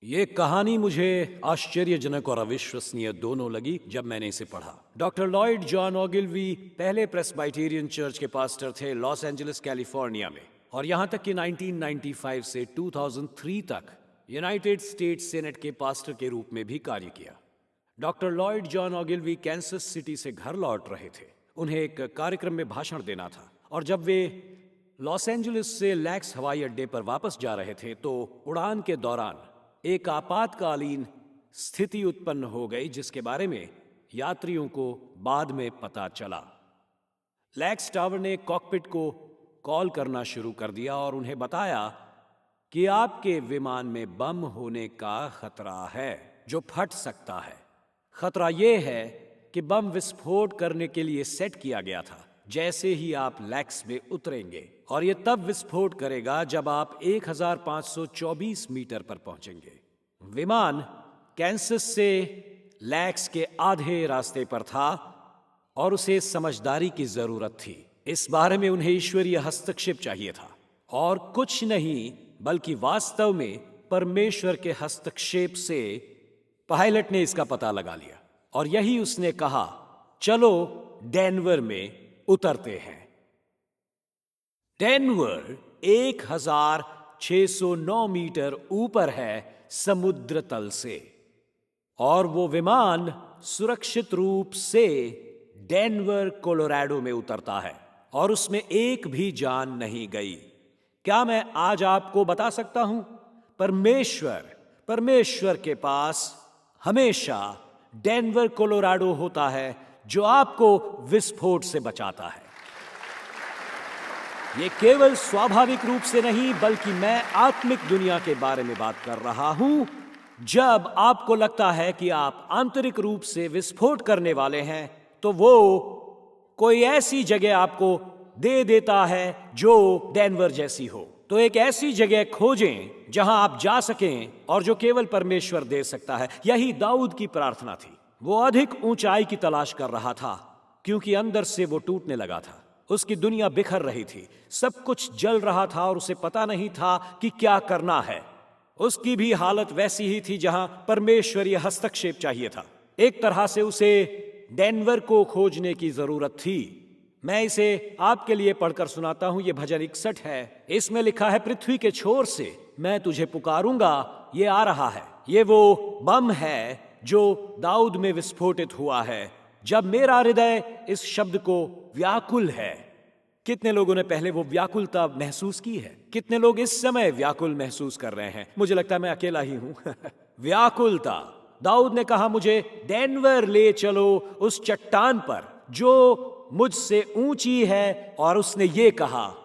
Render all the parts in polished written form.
ये कहानी मुझे आश्चर्यजनक और अविश्वसनीय दोनों लगी जब मैंने इसे पढ़ा। डॉक्टर लॉयड जॉन ओगिलवी पहले प्रेस्बाइटेरियन चर्च के पास्टर थे लॉस एंजलिस कैलिफोर्निया में, और यहां तक कि 1995 से 2003 तक यूनाइटेड स्टेट्स सीनेट के पास्टर के रूप में भी कार्य किया। Doctor Lloyd John Ogilvy Kansas city से घर लौट रहे थे। उन्हें एक कार्यक्रम में भाषण देना था, और जब वे लॉस एंजलिस से लैक्स हवाई अड्डे पर वापस जा रहे थे तो उड़ान के दौरान एक आपातकालीन स्थिति उत्पन्न हो गई, जिसके बारे में यात्रियों को बाद में पता चला। लैक्स टावर ने कॉकपिट को कॉल करना शुरू कर दिया और उन्हें बताया कि आपके विमान में बम होने का खतरा है जो फट सकता है। खतरा यह है कि बम विस्फोट करने के लिए सेट किया गया था जैसे ही आप लैक्स में उतरेंगे, और यह तब विस्फोट करेगा जब आप 1524 मीटर पर पहुंचेंगे। विमान कैंसस से लैक्स के आधे रास्ते पर था और उसे समझदारी की जरूरत थी। इस बारे में उन्हें ईश्वरीय हस्तक्षेप चाहिए था, और कुछ नहीं बल्कि वास्तव में परमेश्वर के हस्तक्षेप से पायलट ने इसका पता लगा लिया, और यही उसने कहा, चलो डेनवर में उतरते हैं। डेनवर 1609 मीटर ऊपर है समुद्र तल से, और वो विमान सुरक्षित रूप से डेनवर कोलोराडो में उतरता है, और उसमें एक भी जान नहीं गई। क्या मैं आज आपको बता सकता हूं, परमेश्वर के पास हमेशा डेनवर कोलोराडो होता है जो आपको विस्फोट से बचाता है। यह केवल स्वाभाविक रूप से नहीं, बल्कि मैं आत्मिक दुनिया के बारे में बात कर रहा हूं। जब आपको लगता है कि आप आंतरिक रूप से विस्फोट करने वाले हैं, तो वो कोई ऐसी जगह आपको दे देता है जो डेनवर जैसी हो। तो एक ऐसी जगह खोजें जहां आप जा सकें, और जो केवल परमेश्वर दे सकता है। यही दाऊद की प्रार्थना थी। वो अधिक ऊंचाई की तलाश कर रहा था, क्योंकि अंदर से वो टूटने लगा था। उसकी दुनिया बिखर रही थी, सब कुछ जल रहा था, और उसे पता नहीं था कि क्या करना है। उसकी भी हालत वैसी ही थी जहां परमेश्वरीय हस्तक्षेप चाहिए था। एक तरह से उसे डेनवर को खोजने की जरूरत थी। मैं इसे आपके लिए पढ़कर सुनाता हूं। यह भजन 61 है। इसमें लिखा है, पृथ्वी के छोर से मैं तुझे पुकारूंगा। ये आ रहा है, ये वो बम है जो दाऊद में विस्फोटित हुआ है। जब मेरा हृदय इस शब्द को व्याकुल है। कितने लोगों ने पहले वो व्याकुलता महसूस की है? कितने लोग इस समय व्याकुल महसूस कर रहे हैं? मुझे लगता है मैं अकेला ही हूं। व्याकुलता। दाऊद ने कहा, मुझे डेनवर ले चलो, उस चट्टान पर जो मुझसे ऊंची है। और उसने ये कहा,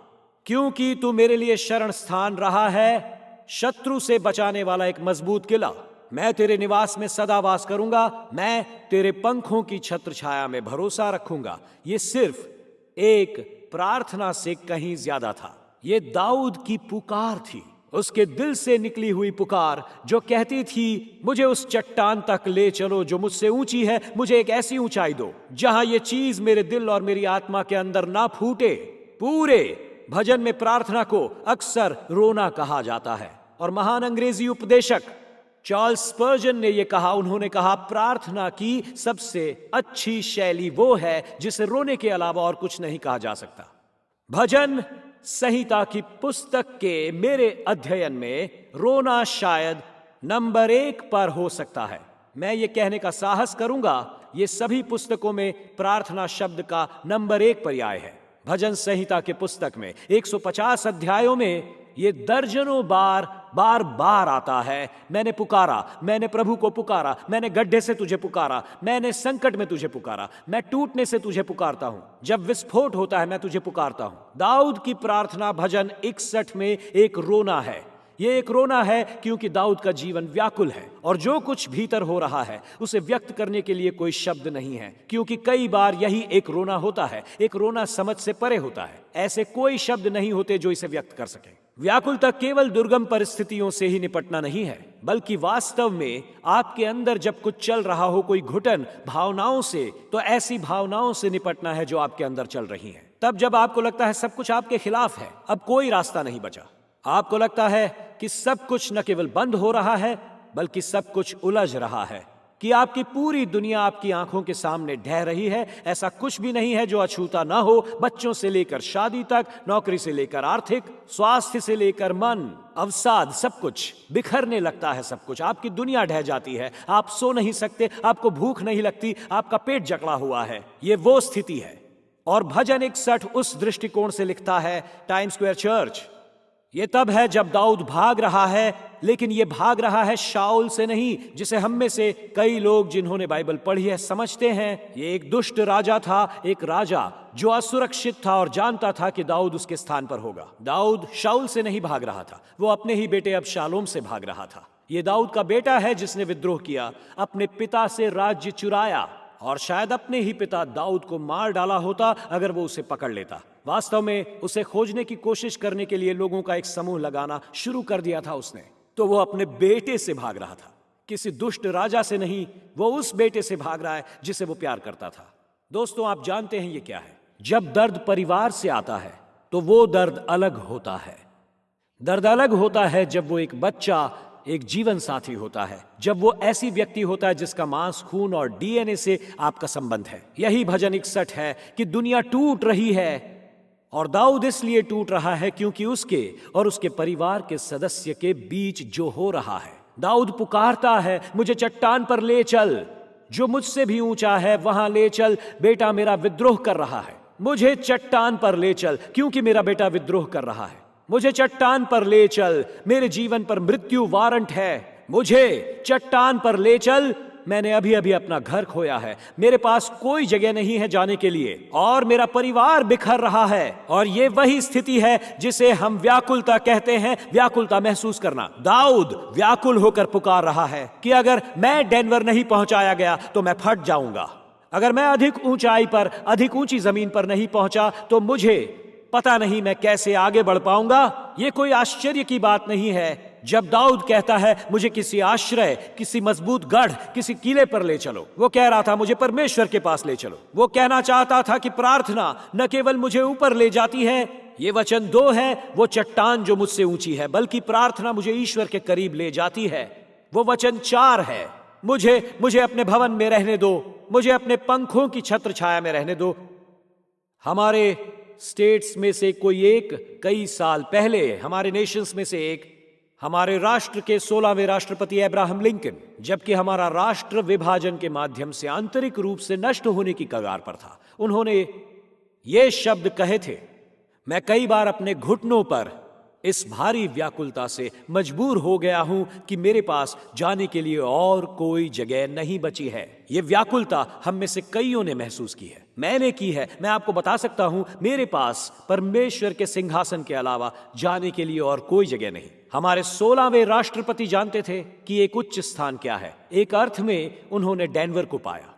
क्योंकि तू मेरे लिए शरण स्थान रहा है, शत्रु से बचाने वाला एक मजबूत किला। मैं तेरे निवास में सदा वास करूंगा, मैं तेरे पंखों की छत्र छाया में भरोसा रखूंगा। ये सिर्फ एक प्रार्थना से कहीं ज्यादा था। ये दाऊद की पुकार थी, उसके दिल से निकली हुई पुकार, जो कहती थी, मुझे उस चट्टान तक ले चलो जो मुझसे ऊंची है। मुझे एक ऐसी ऊंचाई दो जहां ये चीज मेरे दिल और मेरी आत्मा के अंदर ना फूटे। पूरे भजन में प्रार्थना को अक्सर रोना कहा जाता है, और महान अंग्रेजी उपदेशक चार्ल्स स्पर्जन ने यह कहा, उन्होंने कहा, प्रार्थना की सबसे अच्छी शैली वो है जिसे रोने के अलावा और कुछ नहीं कहा जा सकता। भजन संहिता की पुस्तक के मेरे अध्ययन में रोना शायद नंबर 1 पर हो सकता है। मैं ये कहने का साहस करूंगा, ये सभी पुस्तकों में प्रार्थना शब्द का नंबर 1 पर्याय है। भजन संहिता के पुस्तक में 150 अध्यायों में ये दर्जनों बार आता है। मैंने पुकारा, मैंने प्रभु को पुकारा, मैंने गड्ढे से तुझे पुकारा, मैंने संकट में तुझे पुकारा, मैं टूटने से तुझे पुकारता हूं, जब विस्फोट होता है मैं तुझे पुकारता हूं। दाऊद की प्रार्थना भजन 61 में एक रोना है। ये एक रोना है क्योंकि दाऊद का जीवन व्याकुल है, और जो कुछ भीतर हो रहा है उसे व्यक्त करने के लिए कोई शब्द नहीं है, क्योंकि कई बार यही एक रोना होता है। एक रोना समझ से परे होता है। ऐसे कोई शब्द नहीं होते जो इसे व्यक्त कर सके। व्याकुलता केवल दुर्गम परिस्थितियों से ही निपटना नहीं है, बल्कि वास्तव में आपके अंदर जब कुछ चल रहा हो, कोई घुटन भावनाओं से, तो ऐसी भावनाओं से निपटना है जो आपके अंदर चल रही हैं। तब जब आपको लगता है सब कुछ आपके खिलाफ है, अब कोई रास्ता नहीं बचा, आपको लगता है कि सब कुछ न केवल बंद हो रहा है बल्कि सब कुछ उलझ रहा है, कि आपकी पूरी दुनिया आपकी आंखों के सामने ढह रही है। ऐसा कुछ भी नहीं है जो अछूता ना हो। बच्चों से लेकर शादी तक, नौकरी से लेकर आर्थिक, स्वास्थ्य से लेकर मन, अवसाद, सब कुछ बिखरने लगता है। सब कुछ, आपकी दुनिया ढह जाती है। आप सो नहीं सकते, आपको भूख नहीं लगती, आपका पेट जकड़ा हुआ है। ये वो स्थिति है। और भजन 61 उस दृष्टिकोण से लिखता है टाइम स्क्वायर चर्च। ये तब है जब दाऊद भाग रहा है, लेकिन ये भाग रहा है शाऊल से नहीं, जिसे हम में से कई लोग जिन्होंने बाइबल पढ़ी है समझते हैं ये एक दुष्ट राजा था, एक राजा जो असुरक्षित था और जानता था कि दाऊद उसके स्थान पर होगा। दाऊद शाऊल से नहीं भाग रहा था, वो अपने ही बेटे अबशालोम से भाग रहा था। ये दाऊद का बेटा है जिसने विद्रोह किया, अपने पिता से राज्य चुराया, और शायद अपने ही पिता दाऊद को मार डाला होता अगर वो उसे पकड़ लेता। वास्तव में उसे खोजने की कोशिश करने के लिए लोगों का एक समूह लगाना शुरू कर दिया था उसने। तो वो अपने बेटे से भाग रहा था, किसी दुष्ट राजा से नहीं। वो उस बेटे से भाग रहा है जिसे वो प्यार करता था। दोस्तों, आप जानते हैं ये क्या है? जब दर्द परिवार से आता है तो वो दर्द अलग होता है। दर्द अलग होता है जब वो एक बच्चा, एक जीवन साथी होता है, जब वो ऐसी व्यक्ति होता है जिसका मांस, खून और डीएनए से आपका संबंध है। यही भजन 61 है कि दुनिया टूट रही है, और दाऊद इसलिए टूट रहा है क्योंकि उसके और उसके परिवार के सदस्य के बीच जो हो रहा है। दाऊद पुकारता है, मुझे चट्टान पर ले चल, जो मुझसे भी ऊंचा है वहां ले चल, बेटा मेरा विद्रोह कर रहा है। मुझे चट्टान पर ले चल, क्योंकि मेरा बेटा विद्रोह कर रहा है। मुझे चट्टान पर ले चल, मेरे जीवन पर मृत्यु वारंट है। मुझे चट्टान पर ले चल, मैंने अभी अभी अपना घर खोया है, मेरे पास कोई जगह नहीं है जाने के लिए, और मेरा परिवार बिखर रहा है। और ये वही स्थिति है जिसे हम व्याकुलता कहते हैं, व्याकुलता महसूस करना। दाऊद व्याकुल होकर पुकार रहा है कि अगर मैं डेनवर नहीं पहुंचाया गया तो मैं फट जाऊंगा। अगर मैं अधिक ऊंचाई पर, अधिक ऊंची जमीन पर नहीं पहुंचा तो मुझे पता नहीं मैं कैसे आगे बढ़ पाऊंगा। ये कोई आश्चर्य की बात नहीं है जब दाऊद कहता है, मुझे किसी आश्रय, किसी मजबूत गढ़, किसी किले पर ले चलो। वो कह रहा था, मुझे परमेश्वर के पास ले चलो। वो कहना चाहता था कि प्रार्थना न केवल मुझे ऊपर ले जाती है, ये वचन 2 है, वो चट्टान जो मुझसे ऊंची है, बल्कि प्रार्थना मुझे ईश्वर के करीब ले जाती है। वो वचन 4 है, मुझे अपने भवन में रहने दो, मुझे अपने पंखों की छत्र छाया में रहने दो। हमारे स्टेट्स में से कोई एक, कई साल पहले हमारे नेशंस में से एक, हमारे राष्ट्र के 16वें राष्ट्रपति अब्राहम लिंकन, जबकि हमारा राष्ट्र विभाजन के माध्यम से आंतरिक रूप से नष्ट होने की कगार पर था, उन्होंने ये शब्द कहे थे, मैं कई बार अपने घुटनों पर इस भारी व्याकुलता से मजबूर हो गया हूं कि मेरे पास जाने के लिए और कोई जगह नहीं बची है। ये व्याकुलता हम में से कईयों ने महसूस की है, मैंने की है। मैं आपको बता सकता हूं, मेरे पास परमेश्वर के सिंहासन के अलावा जाने के लिए और कोई जगह नहीं। हमारे 16वें राष्ट्रपति जानते थे कि एक उच्च स्थान क्या है। एक अर्थ में उन्होंने डेनवर को पाया,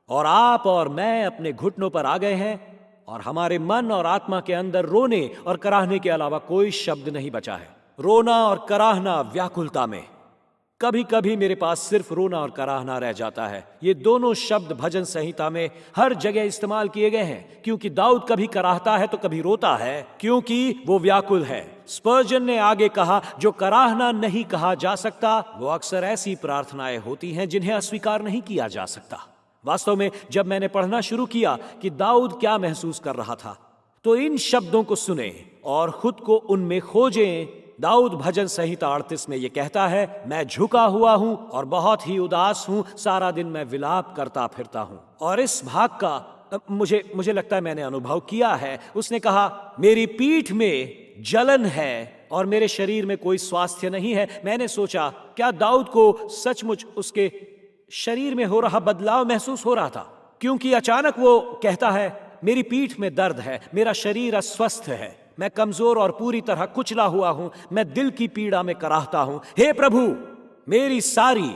और आप और मैं अपने घुटनों पर आ गए हैं, और हमारे मन और आत्मा के अंदर रोने और कराहने के अलावा कोई शब्द नहीं बचा है। रोना और कराहना व्याकुलता में। कभी कभी मेरे पास सिर्फ रोना और कराहना रह जाता है। ये दोनों शब्द भजन संहिता में हर जगह इस्तेमाल किए गए हैं, क्योंकि दाऊद कभी कराहता है तो कभी रोता है, क्योंकि वो व्याकुल है। स्पर्जन ने आगे कहा, जो कराहना नहीं कहा जा सकता वो अक्सर ऐसी प्रार्थनाएं होती हैं जिन्हें अस्वीकार नहीं किया जा सकता। वास्तव में जब मैंने पढ़ना शुरू किया कि दाऊद क्या महसूस कर रहा था, तो इन शब्दों को सुने और खुद को उनमें खोजें। दाऊद भजन संहिता 38 में ये कहता है, मैं झुका हुआ हूं और बहुत ही उदास हूं, सारा दिन मैं विलाप करता फिरता हूं। और इस भाग का मुझे लगता है मैंने अनुभव किया है। उसने कहा, मेरी पीठ में जलन है और मेरे शरीर में कोई स्वास्थ्य नहीं है। मैंने सोचा, क्या दाऊद को सचमुच उसके शरीर में हो रहा बदलाव महसूस हो रहा था? क्योंकि अचानक वो कहता है, मेरी पीठ में दर्द है, मेरा शरीर अस्वस्थ है, मैं कमजोर और पूरी तरह कुचला हुआ हूं, मैं दिल की पीड़ा में कराहता हूं। हे प्रभु, मेरी सारी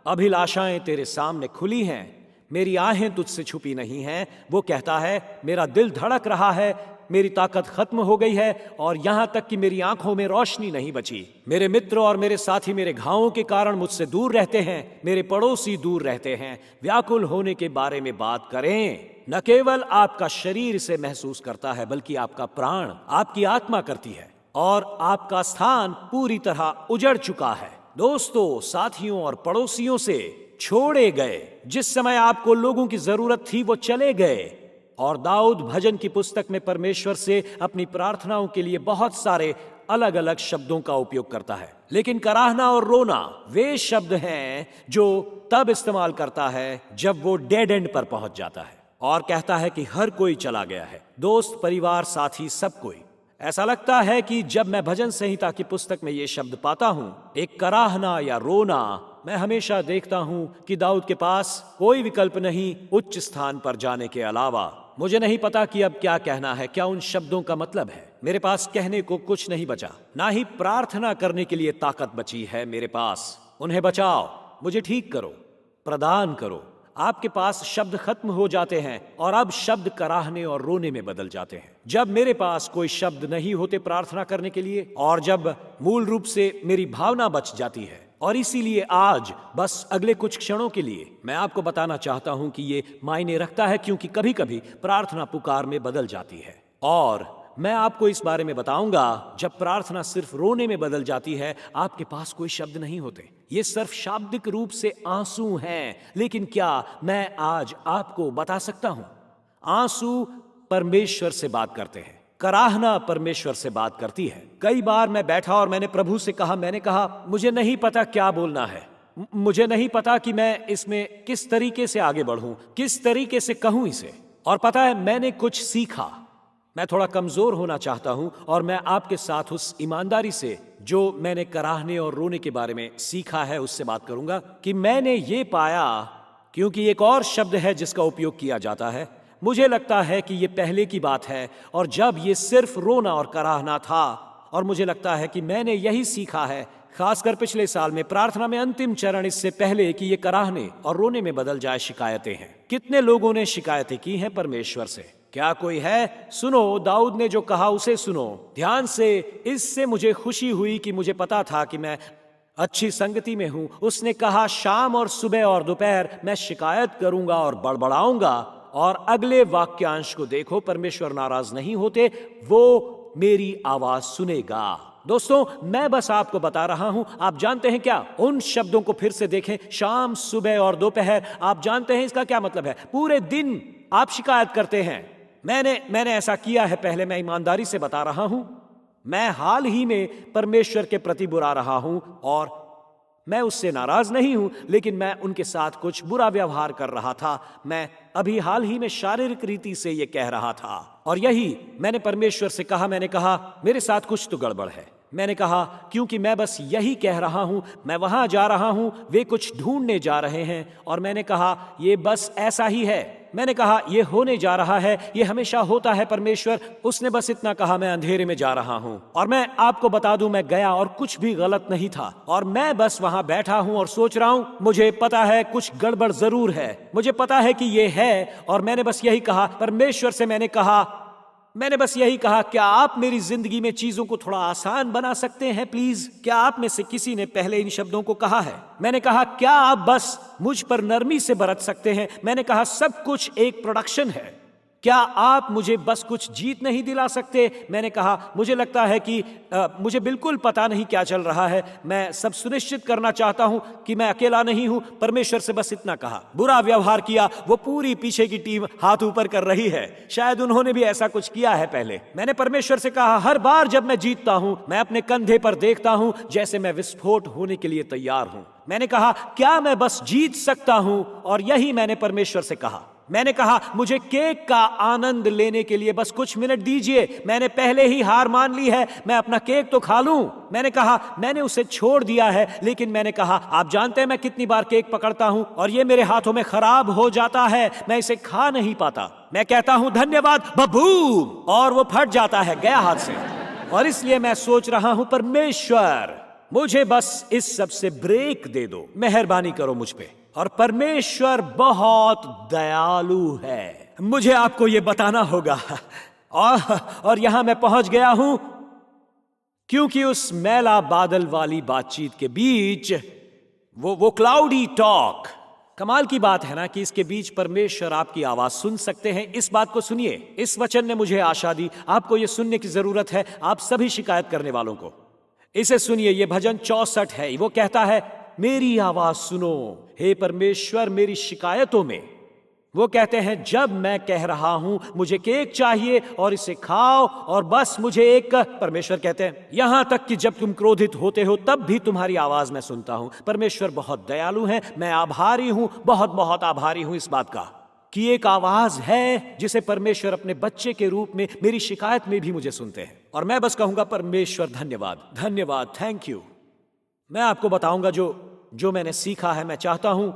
अभिलाषाएं तेरे सामने खुली हैं, मेरी आहें तुझसे छुपी नहीं हैं। वो कहता है, मेरा दिल धड़क रहा है, मेरी ताकत खत्म हो गई है, और यहां तक कि मेरी आंखों में रोशनी नहीं बची। मेरे मित्र और मेरे साथी मेरे घावों के कारण मुझसे दूर रहते हैं, मेरे पड़ोसी दूर रहते हैं। व्याकुल होने के बारे में बात करें। न केवल आपका शरीर इसे महसूस करता है, बल्कि आपका प्राण, आपकी आत्मा करती है, और आपका स्थान पूरी तरह उजड़ चुका है। दोस्तों, साथियों और पड़ोसियों से छोड़े गए। जिस समय आपको लोगों की जरूरत थी वो चले गए। और दाऊद भजन की पुस्तक में परमेश्वर से अपनी प्रार्थनाओं के लिए बहुत सारे अलग अलग शब्दों का उपयोग करता है, लेकिन कराहना और रोना वे शब्द हैं जो तब इस्तेमाल करता है जब वो डेड एंड पर पहुंच जाता है और कहता है कि हर कोई चला गया है, दोस्त, परिवार, साथी, सब कोई। ऐसा लगता है कि जब मैं भजन संहिता की पुस्तक में ये शब्द पाता हूं, एक कराहना या रोना, मैं हमेशा देखता हूं कि दाऊद के पास कोई विकल्प नहीं उच्च स्थान पर जाने के अलावा। मुझे नहीं पता कि अब क्या कहना है, क्या उन शब्दों का मतलब है। मेरे पास कहने को कुछ नहीं बचा, ना ही प्रार्थना करने के लिए ताकत बची है मेरे पास। उन्हें बचाओ, मुझे ठीक करो, प्रदान करो। आपके पास शब्द खत्म हो जाते हैं और अब शब्द कराहने और रोने में बदल जाते हैं। जब मेरे पास कोई शब्द नहीं होते प्रार्थना करने के लिए, और जब मूल रूप से मेरी भावना बच जाती है। और इसीलिए आज बस अगले कुछ क्षणों के लिए मैं आपको बताना चाहता हूं कि ये मायने रखता है, क्योंकि कभी कभी प्रार्थना पुकार में बदल जाती है। और मैं आपको इस बारे में बताऊंगा, जब प्रार्थना सिर्फ रोने में बदल जाती है, आपके पास कोई शब्द नहीं होते। ये सिर्फ शाब्दिक रूप से आंसू हैं, लेकिन क्या मैं आज आपको बता सकता हूं, आंसू परमेश्वर से बात करते हैं, कराहना परमेश्वर से बात करती है। कई बार मैं बैठा और मैंने प्रभु से कहा, मैंने कहा मुझे नहीं पता क्या बोलना है, मुझे नहीं पता कि मैं इसमें किस तरीके से आगे बढ़ूं, किस तरीके से कहूं इसे। और पता है, मैंने कुछ सीखा। मैं थोड़ा कमजोर होना चाहता हूं और मैं आपके साथ उस ईमानदारी से जो मैंने कराहने और रोने के बारे में सीखा है उससे बात करूंगा कि मैंने ये पाया, क्योंकि एक और शब्द है जिसका उपयोग किया जाता है। मुझे लगता है कि ये पहले की बात है, और जब ये सिर्फ रोना और कराहना था, और मुझे लगता है कि मैंने यही सीखा है, खासकर पिछले साल में प्रार्थना में अंतिम चरण इससे पहले कि ये कराहने और रोने में बदल जाए, शिकायतें हैं। कितने लोगों ने शिकायतें की हैं परमेश्वर से? क्या कोई है? सुनो, दाऊद ने जो कहा उसे सुनो ध्यान से। इससे मुझे खुशी हुई कि मुझे पता था कि मैं अच्छी संगति में हूं। उसने कहा, शाम और सुबह और दोपहर मैं शिकायत करूंगा और बड़बड़ाऊंगा। और अगले वाक्यांश को देखो, परमेश्वर नाराज नहीं होते, वो मेरी आवाज सुनेगा। दोस्तों, मैं बस आपको बता रहा हूं, आप जानते हैं क्या? उन शब्दों को फिर से देखें, शाम, सुबह और दोपहर। आप जानते हैं इसका क्या मतलब है? पूरे दिन आप शिकायत करते हैं। मैंने ऐसा किया है पहले, मैं ईमानदारी से बता रहा हूं। मैं हाल ही में परमेश्वर के प्रति बुरा रहा हूं, और मैं उससे नाराज नहीं हूं, लेकिन मैं उनके साथ कुछ बुरा व्यवहार कर रहा था। मैं अभी हाल ही में शारीरिक रीति से ये कह रहा था, और यही मैंने परमेश्वर से कहा। मैंने कहा मेरे साथ कुछ तो गड़बड़ है। मैंने कहा क्योंकि मैं बस यही कह रहा हूं, मैं वहां जा रहा हूं, वे कुछ ढूंढने जा रहे हैं, और मैंने कहा ये बस ऐसा ही है। मैंने कहा ये होने जा रहा है, ये हमेशा होता है परमेश्वर। उसने बस इतना कहा, मैं अंधेरे में जा रहा हूं। और मैं आपको बता दूं, मैं गया और कुछ भी गलत नहीं था, और मैं बस वहां बैठा हूं और सोच रहा हूं, मुझे पता है कुछ गड़बड़ जरूर है, मुझे पता है कि ये है। और मैंने बस यही कहा परमेश्वर से, मैंने बस यही कहा, क्या आप मेरी जिंदगी में चीजों को थोड़ा आसान बना सकते हैं प्लीज? क्या आप में से किसी ने पहले इन शब्दों को कहा है? मैंने कहा क्या आप बस मुझ पर नरमी से बरत सकते हैं? मैंने कहा सब कुछ एक प्रोडक्शन है, क्या आप मुझे बस कुछ जीत नहीं दिला सकते? मैंने कहा मुझे लगता है कि मुझे बिल्कुल पता नहीं क्या चल रहा है, मैं सब सुनिश्चित करना चाहता हूं कि मैं अकेला नहीं हूं। परमेश्वर से बस इतना कहा, बुरा व्यवहार किया। वो पूरी पीछे की टीम हाथ ऊपर कर रही है, शायद उन्होंने भी ऐसा कुछ किया है पहले। मैंने परमेश्वर से कहा, हर बार जब मैं जीतता हूं, मैं अपने कंधे पर देखता हूं जैसे मैं विस्फोट होने के लिए तैयार हूं। मैंने कहा क्या मैं बस जीत सकता हूं? और यही मैंने परमेश्वर से कहा। मैंने कहा मुझे केक का आनंद लेने के लिए बस कुछ मिनट दीजिए, मैंने पहले ही हार मान ली है, मैं अपना केक तो खा लूं। मैंने कहा मैंने उसे छोड़ दिया है, लेकिन मैंने कहा आप जानते हैं मैं कितनी बार केक पकड़ता हूं और ये मेरे हाथों में खराब हो जाता है, मैं इसे खा नहीं पाता। मैं कहता हूं धन्यवाद बबूम, और वो फट जाता है, गया हाथ से। और इसलिए मैं सोच रहा हूं परमेश्वर मुझे बस इस सब से ब्रेक दे दो, मेहरबानी करो मुझ पे। और परमेश्वर बहुत दयालु है, मुझे आपको ये बताना होगा। और यहां मैं पहुंच गया हूं क्योंकि उस मैला बादल वाली बातचीत के बीच वो क्लाउडी टॉक, कमाल की बात है ना कि इसके बीच परमेश्वर आपकी आवाज सुन सकते हैं। इस बात को सुनिए, इस वचन ने मुझे आशा दी, आपको ये सुनने की जरूरत है, आप सभी शिकायत करने वालों को। इसे सुनिए, ये भजन 64 है। वो कहता है, मेरी आवाज सुनो हे परमेश्वर मेरी शिकायतों में। वो कहते हैं, जब मैं कह रहा हूं मुझे केक चाहिए और इसे खाओ और बस मुझे एक, परमेश्वर कहते हैं यहां तक कि जब तुम क्रोधित होते हो तब भी तुम्हारी आवाज मैं सुनता हूं। परमेश्वर बहुत दयालु है। मैं आभारी हूं, बहुत बहुत आभारी हूं इस बात का कि एक आवाज है जिसे परमेश्वर अपने बच्चे के रूप में मेरी शिकायत में भी मुझे सुनते हैं। और मैं बस कहूंगा, परमेश्वर धन्यवाद, धन्यवाद, थैंक यू। मैं आपको बताऊंगा जो मैंने सीखा है। मैं चाहता हूं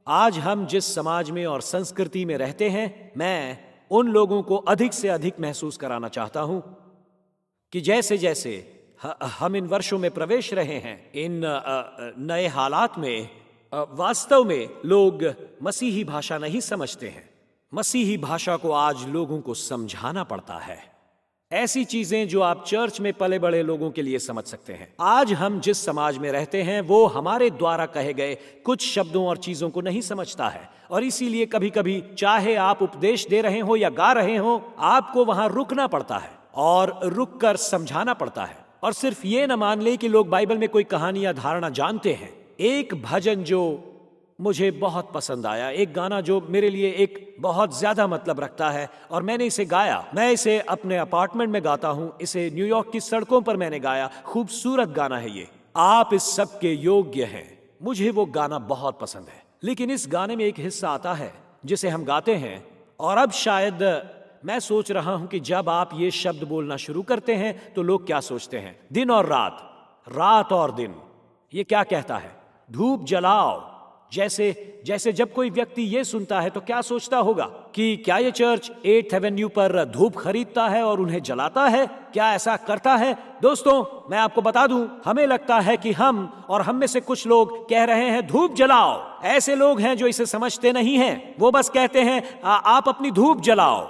आज हम जिस समाज में और संस्कृति में रहते हैं, मैं उन लोगों को अधिक से अधिक महसूस कराना चाहता हूं कि जैसे जैसे हम इन वर्षों में प्रवेश रहे हैं, इन नए हालात में, वास्तव में लोग मसीही भाषा नहीं समझते हैं। मसीही भाषा को आज लोगों को समझाना पड़ता है। ऐसी चीजें जो आप चर्च में पले बड़े लोगों के लिए समझ सकते हैं, आज हम जिस समाज में रहते हैं वो हमारे द्वारा कहे गए कुछ शब्दों और चीजों को नहीं समझता है। और इसीलिए कभी कभी चाहे आप उपदेश दे रहे हो या गा रहे हो, आपको वहां रुकना पड़ता है और रुक कर समझाना पड़ता है। और सिर्फ ये न मान ले कि लोग बाइबल में कोई कहानी या धारणा जानते हैं। एक भजन जो मुझे बहुत पसंद आया, एक गाना जो मेरे लिए एक बहुत ज्यादा मतलब रखता है और मैंने इसे गाया। मैं इसे अपने अपार्टमेंट में गाता हूं, इसे न्यूयॉर्क की सड़कों पर मैंने गाया। खूबसूरत गाना है ये, आप इस सब के योग्य हैं। मुझे वो गाना बहुत पसंद है। लेकिन इस गाने में एक हिस्सा आता है जिसे हम गाते हैं, और अब शायद मैं सोच रहा हूं कि जब आप ये शब्द बोलना शुरू करते हैं तो लोग क्या सोचते हैं। दिन और रात, रात और दिन। ये क्या कहता है? धूप जलाओ। जैसे जब कोई व्यक्ति ये सुनता है तो क्या सोचता होगा कि क्या ये चर्च 8th एवेन्यू पर धूप खरीदता है और उन्हें जलाता है? क्या ऐसा करता है? दोस्तों, मैं आपको बता दूं, हमें लगता है कि हम और हम में से कुछ लोग कह रहे हैं धूप जलाओ। ऐसे लोग हैं जो इसे समझते नहीं हैं। वो बस कहते हैं आप अपनी धूप जलाओ।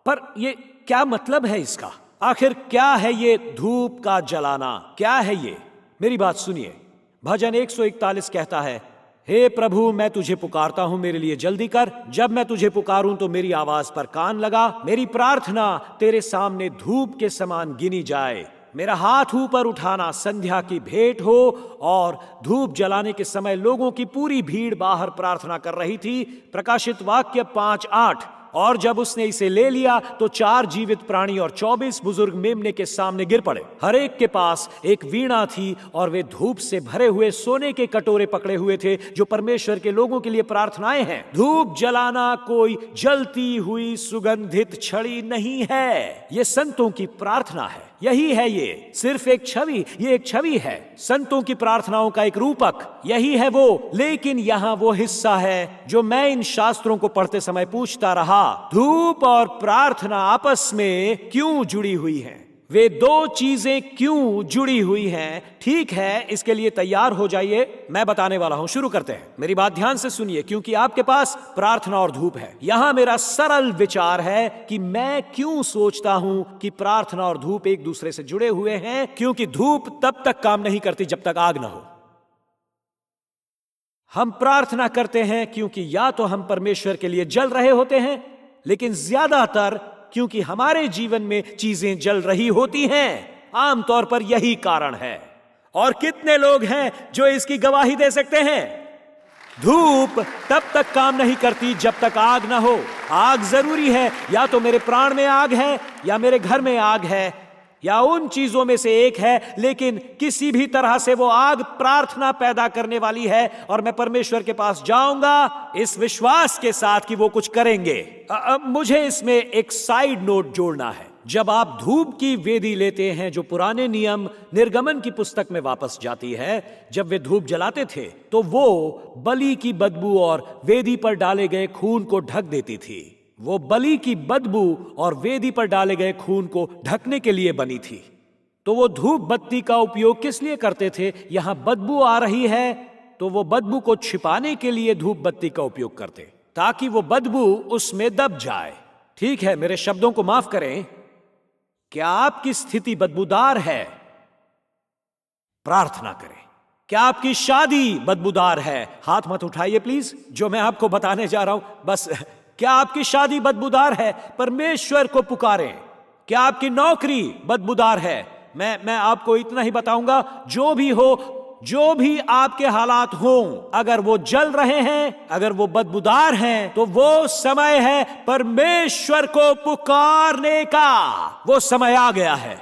पर ये क्या मतलब है इसका? आखिर क्या है ये धूप का जलाना? क्या है ये? मेरी बात सुनिए। भजन 141 कहता है, हे प्रभु मैं तुझे पुकारता हूं, मेरे लिए जल्दी कर। जब मैं तुझे पुकारूं तो मेरी आवाज पर कान लगा। मेरी प्रार्थना तेरे सामने धूप के समान गिनी जाए। मेरा हाथ ऊपर उठाना संध्या की भेंट हो। और धूप जलाने के समय लोगों की पूरी भीड़ बाहर प्रार्थना कर रही थी। प्रकाशित वाक्य 5:8। और जब उसने इसे ले लिया तो 4 जीवित प्राणी और 24 बुजुर्ग मेमने के सामने गिर पड़े। हर एक के पास एक वीणा थी और वे धूप से भरे हुए सोने के कटोरे पकड़े हुए थे जो परमेश्वर के लोगों के लिए प्रार्थनाएं हैं। धूप जलाना कोई जलती हुई सुगंधित छड़ी नहीं है, ये संतों की प्रार्थना है। यही है, ये सिर्फ एक छवि, ये एक छवि है, संतों की प्रार्थनाओं का एक रूपक। यही है वो। लेकिन यहाँ वो हिस्सा है जो मैं इन शास्त्रों को पढ़ते समय पूछता रहा, धूप और प्रार्थना आपस में क्यों जुड़ी हुई हैं? वे 2 चीजें क्यों जुड़ी हुई हैं? ठीक है, इसके लिए तैयार हो जाइए, मैं बताने वाला हूं। शुरू करते हैं। मेरी बात ध्यान से सुनिए, क्योंकि आपके पास प्रार्थना और धूप है। यहां मेरा सरल विचार है कि मैं क्यों सोचता हूं कि प्रार्थना और धूप एक दूसरे से जुड़े हुए हैं। क्योंकि धूप तब तक काम नहीं करती जब तक आग ना हो। हम प्रार्थना करते हैं क्योंकि या तो हम परमेश्वर के लिए जल रहे होते हैं, लेकिन ज्यादातर क्योंकि हमारे जीवन में चीजें जल रही होती हैं। आमतौर पर यही कारण है। और कितने लोग हैं जो इसकी गवाही दे सकते हैं? धूप तब तक काम नहीं करती जब तक आग ना हो। आग जरूरी है, या तो मेरे प्राण में आग है या मेरे घर में आग है या उन चीजों में से एक है, लेकिन किसी भी तरह से वो आग प्रार्थना पैदा करने वाली है और मैं परमेश्वर के पास जाऊंगा इस विश्वास के साथ कि वो कुछ करेंगे। मुझे इसमें एक साइड नोट जोड़ना है। जब आप धूप की वेदी लेते हैं जो पुराने नियम निर्गमन की पुस्तक में वापस जाती है, जब वे धूप जलाते थे तो वो बलि की बदबू और वेदी पर डाले गए खून को ढक देती थी। वो बलि की बदबू और वेदी पर डाले गए खून को ढकने के लिए बनी थी। तो वो धूप बत्ती का उपयोग किस लिए करते थे? यहां बदबू आ रही है तो वो बदबू को छिपाने के लिए धूप बत्ती का उपयोग करते, ताकि वो बदबू उसमें दब जाए। ठीक है, मेरे शब्दों को माफ करें। क्या आपकी स्थिति बदबूदार है? प्रार्थना करें। क्या आपकी शादी बदबूदार है? हाथ मत उठाइए प्लीज, जो मैं आपको बताने जा रहा हूं बस। क्या आपकी शादी बदबूदार है? परमेश्वर को पुकारें। क्या आपकी नौकरी बदबूदार है? मैं आपको इतना ही बताऊंगा, जो भी हो, जो भी आपके हालात हों, अगर वो जल रहे हैं, अगर वो बदबूदार हैं, तो वो समय है परमेश्वर को पुकारने का। वो समय आ गया है।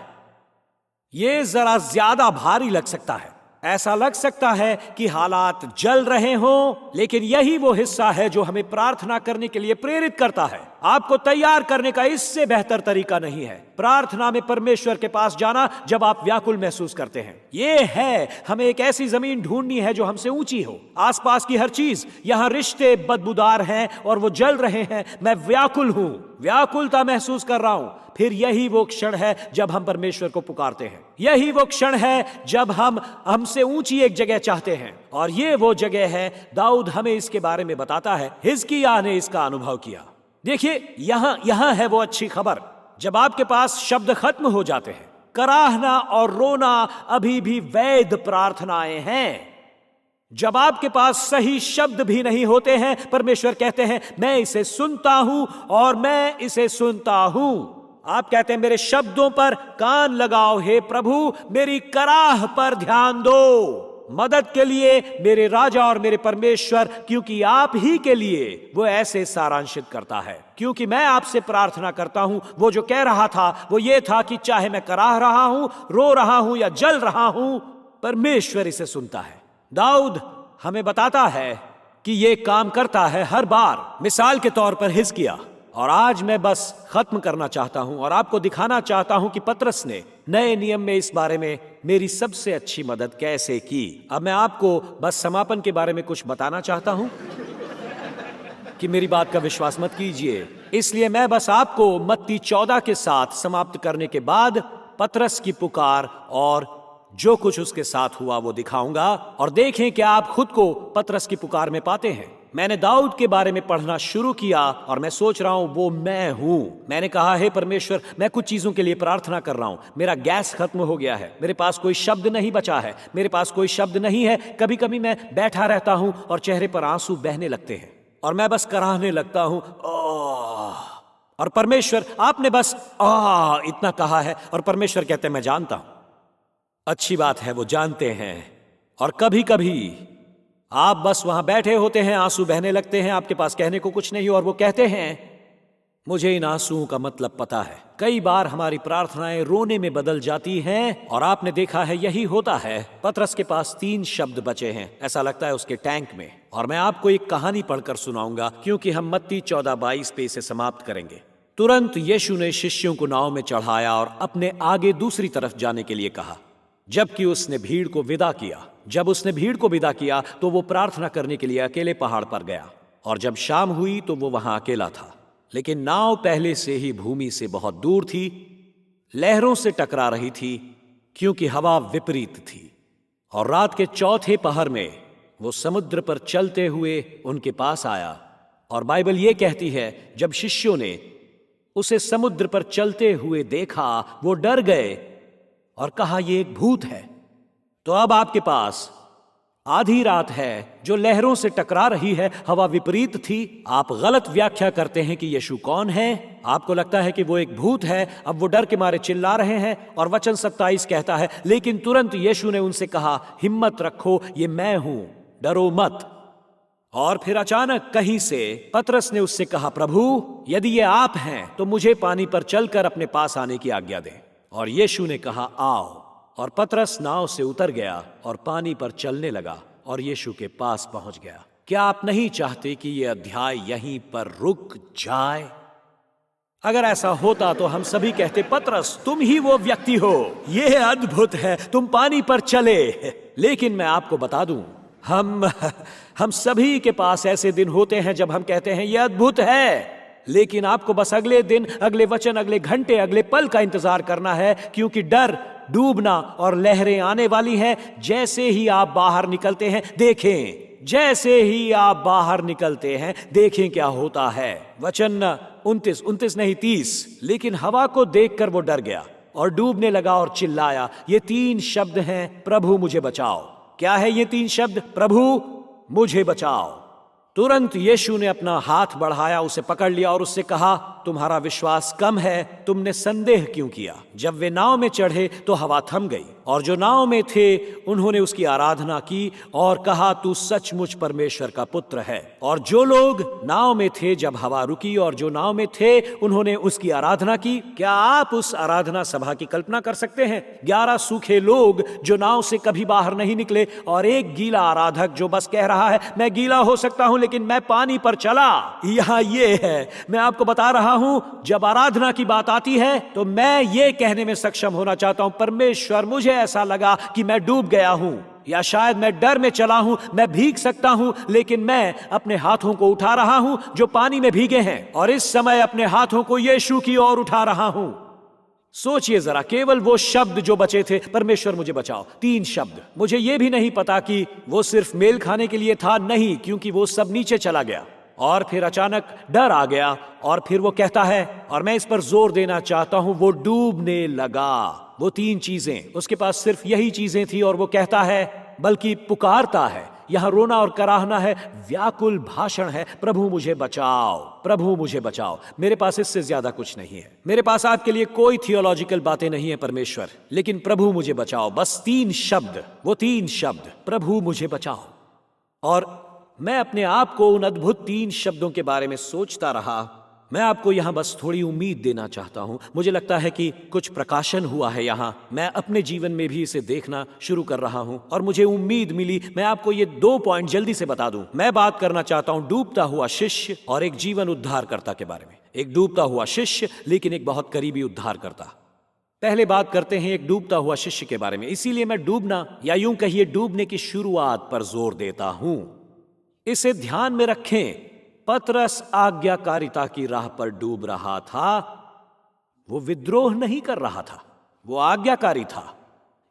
ये जरा ज्यादा भारी लग सकता है। ऐसा लग सकता है कि हालात जल रहे हों, लेकिन यही वो हिस्सा है जो हमें प्रार्थना करने के लिए प्रेरित करता है। आपको तैयार करने का इससे बेहतर तरीका नहीं है प्रार्थना में परमेश्वर के पास जाना जब आप व्याकुल महसूस करते हैं। ये है, हमें एक ऐसी जमीन ढूंढनी है जो हमसे ऊंची हो। आसपास की हर चीज, यहां रिश्ते बदबूदार हैं और वो जल रहे हैं। मैं व्याकुल हूं, व्याकुलता महसूस कर रहा हूं। फिर यही वो क्षण है जब हम परमेश्वर को पुकारते हैं। यही वो क्षण है जब हम हमसे ऊंची एक जगह चाहते हैं, और ये वो जगह है। दाऊद हमें इसके बारे में बताता है। हिजकिय्याह ने इसका अनुभव किया। देखिए, यहां है वो अच्छी खबर। जब आपके पास शब्द खत्म हो जाते हैं, कराहना और रोना अभी भी वैध प्रार्थनाएं हैं। जब आपके पास सही शब्द भी नहीं होते हैं, परमेश्वर कहते हैं मैं इसे सुनता हूं और मैं इसे सुनता हूं। आप कहते हैं मेरे शब्दों पर कान लगाओ हे प्रभु, मेरी कराह पर ध्यान दो। मदद के लिए मेरे राजा और मेरे परमेश्वर, क्योंकि आप ही के लिए वो ऐसे सारांशित करता है। क्योंकि मैं आपसे प्रार्थना करता हूं। वो जो कह रहा था वो ये था कि चाहे मैं कराह रहा हूं, रो रहा हूं या जल रहा हूं, परमेश्वर इसे सुनता है। दाऊद हमें बताता है कि ये काम करता है हर बार। मिसाल के तौर पर हिजकिय्याह। और आज मैं बस खत्म करना चाहता हूं और आपको दिखाना चाहता हूं कि पतरस ने नए नियम में इस बारे में मेरी सबसे अच्छी मदद कैसे की। अब मैं आपको बस समापन के बारे में कुछ बताना चाहता हूं कि मेरी बात का विश्वास मत कीजिए। इसलिए मैं बस आपको मत्ती 14 के साथ समाप्त करने के बाद पतरस की पुकार और जो कुछ उसके साथ हुआ वो दिखाऊंगा, और देखें कि आप खुद को पतरस की पुकार में पाते हैं। मैंने दाऊद के बारे में पढ़ना शुरू किया और मैं सोच रहा हूं वो मैं हूं। मैंने कहा हे परमेश्वर, मैं कुछ चीजों के लिए प्रार्थना कर रहा हूं। मेरा गैस खत्म हो गया है, मेरे पास कोई शब्द नहीं बचा है, मेरे पास कोई शब्द नहीं है। कभी कभी मैं बैठा रहता हूं और चेहरे पर आंसू बहने लगते हैं और मैं बस कराहने लगता हूं और परमेश्वर आपने बस इतना कहा है, और परमेश्वर कहते हैं मैं जानता हूं। अच्छी बात है, वो जानते हैं। और कभी कभी आप बस वहां बैठे होते हैं, आंसू बहने लगते हैं, आपके पास कहने को कुछ नहीं, और वो कहते हैं मुझे इन आंसुओं का मतलब पता है। कई बार हमारी प्रार्थनाएं रोने में बदल जाती हैं, और आपने देखा है यही होता है। पतरस के पास 3 शब्द बचे हैं, ऐसा लगता है उसके टैंक में। और मैं आपको एक कहानी पढ़कर सुनाऊंगा, क्योंकि हम मत्ती 14:22 पे इसे समाप्त करेंगे। तुरंत यीशु ने शिष्यों को नाव में चढ़ाया और अपने आगे दूसरी तरफ जाने के लिए कहा। जबकि उसने भीड़ को विदा किया। जब उसने भीड़ को विदा किया तो वो प्रार्थना करने के लिए अकेले पहाड़ पर गया। और जब शाम हुई तो वो वहां अकेला था, लेकिन नाव पहले से ही भूमि से बहुत दूर थी, लहरों से टकरा रही थी क्योंकि हवा विपरीत थी। और रात के चौथे पहर में वो समुद्र पर चलते हुए उनके पास आया। और बाइबल ये कहती है जब शिष्यों ने उसे समुद्र पर चलते हुए देखा, वो डर गए और कहा ये एक भूत है। तो अब आपके पास आधी रात है जो लहरों से टकरा रही है, हवा विपरीत थी। आप गलत व्याख्या करते हैं कि यीशु कौन है। आपको लगता है कि वो एक भूत है। अब वो डर के मारे चिल्ला रहे हैं। और वचन 27 कहता है लेकिन तुरंत यीशु ने उनसे कहा हिम्मत रखो, ये मैं हूं, डरो मत। और फिर अचानक कहीं से पतरस ने उससे कहा प्रभु यदि ये आप हैं तो मुझे पानी पर चलकर अपने पास आने की आज्ञा दें। और यीशु ने कहा आओ। और पतरस नाव से उतर गया और पानी पर चलने लगा और यीशु के पास पहुंच गया। क्या आप नहीं चाहते कि यह अध्याय यहीं पर रुक जाए? अगर ऐसा होता तो हम सभी कहते पतरस तुम ही वो व्यक्ति हो, यह अद्भुत है, तुम पानी पर चले। लेकिन मैं आपको बता दूं, हम सभी के पास ऐसे दिन होते हैं जब हम कहते हैं यह अद्भुत है, लेकिन आपको बस अगले दिन, अगले वचन, अगले घंटे, अगले पल का इंतजार करना है, क्योंकि डर, डूबना और लहरें आने वाली हैं। जैसे ही आप बाहर निकलते हैं देखें, जैसे ही आप बाहर निकलते हैं देखें क्या होता है। वचन 29 नहीं 30। लेकिन हवा को देखकर वो डर गया और डूबने लगा और चिल्लाया। ये 3 शब्द हैं प्रभु मुझे बचाओ। क्या है ये 3 शब्द? प्रभु मुझे बचाओ। तुरंत यीशु ने अपना हाथ बढ़ाया, उसे पकड़ लिया और उससे कहा, तुम्हारा विश्वास कम है, तुमने संदेह क्यों किया? जब वे नाव में चढ़े तो हवा थम गई और जो नाव में थे उन्होंने उसकी आराधना की और कहा, तू सचमुच परमेश्वर का पुत्र है। और जो लोग नाव में थे जब हवा रुकी और जो नाव में थे उन्होंने उसकी आराधना की। क्या आप उस आराधना सभा की कल्पना कर सकते हैं? 11 सूखे लोग जो नाव से कभी बाहर नहीं निकले और एक गीला आराधक जो बस कह रहा है, मैं गीला हो सकता हूं लेकिन मैं पानी पर चला। यहां ये है, मैं आपको बता रहा हूं, जब आराधना की बात आती है तो मैं ये कहने में सक्षम होना चाहता हूं, परमेश्वर मुझे ऐसा लगा कि मैं डूब गया हूं, या शायद मैं डर में चला हूं, मैं भीग सकता हूं, लेकिन मैं अपने हाथों को उठा रहा हूं जो पानी में भीगे हैं और इस समय अपने हाथों को यीशु की ओर उठा रहा हूं। सोचिए जरा, केवल वो शब्द जो बचे थे, परमेश्वर मुझे बचाओ, 3 शब्द। मुझे ये भी नहीं पता कि वो सिर्फ मेल खाने के लिए था, नहीं, क्योंकि वो सब नीचे चला गया और फिर अचानक डर आ गया और फिर वो कहता है, और मैं इस पर जोर देना चाहता हूं, वो डूबने लगा। वो 3 चीजें, उसके पास सिर्फ यही चीजें थी और वो कहता है, बल्कि पुकारता है। यहां रोना और कराहना है, व्याकुल भाषण है, प्रभु मुझे बचाओ, प्रभु मुझे बचाओ। मेरे पास इससे ज्यादा कुछ नहीं है, मेरे पास आपके लिए कोई थियोलॉजिकल बातें नहीं है परमेश्वर, लेकिन प्रभु मुझे बचाओ। बस 3 शब्द, वो 3 शब्द, प्रभु मुझे बचाओ। और मैं अपने आप को उन अद्भुत 3 शब्दों के बारे में सोचता रहा। मैं आपको यहां बस थोड़ी उम्मीद देना चाहता हूं। मुझे लगता है कि कुछ प्रकाशन हुआ है यहां। मैं अपने जीवन में भी इसे देखना शुरू कर रहा हूं और मुझे उम्मीद मिली। मैं आपको ये 2 पॉइंट जल्दी से बता दूं। मैं बात करना चाहता हूं डूबता हुआ शिष्य और एक जीवन उद्धारकर्ता के बारे में। एक डूबता हुआ शिष्य, लेकिन एक बहुत करीबी उद्धारकर्ता। पहले बात करते हैं एक डूबता हुआ शिष्य के बारे में। इसीलिए मैं डूबना, या यूं कहिए डूबने की शुरुआत पर जोर देता हूं। इसे ध्यान में रखें, पतरस आज्ञाकारिता की राह पर डूब रहा था। वो विद्रोह नहीं कर रहा था, वो आज्ञाकारी था।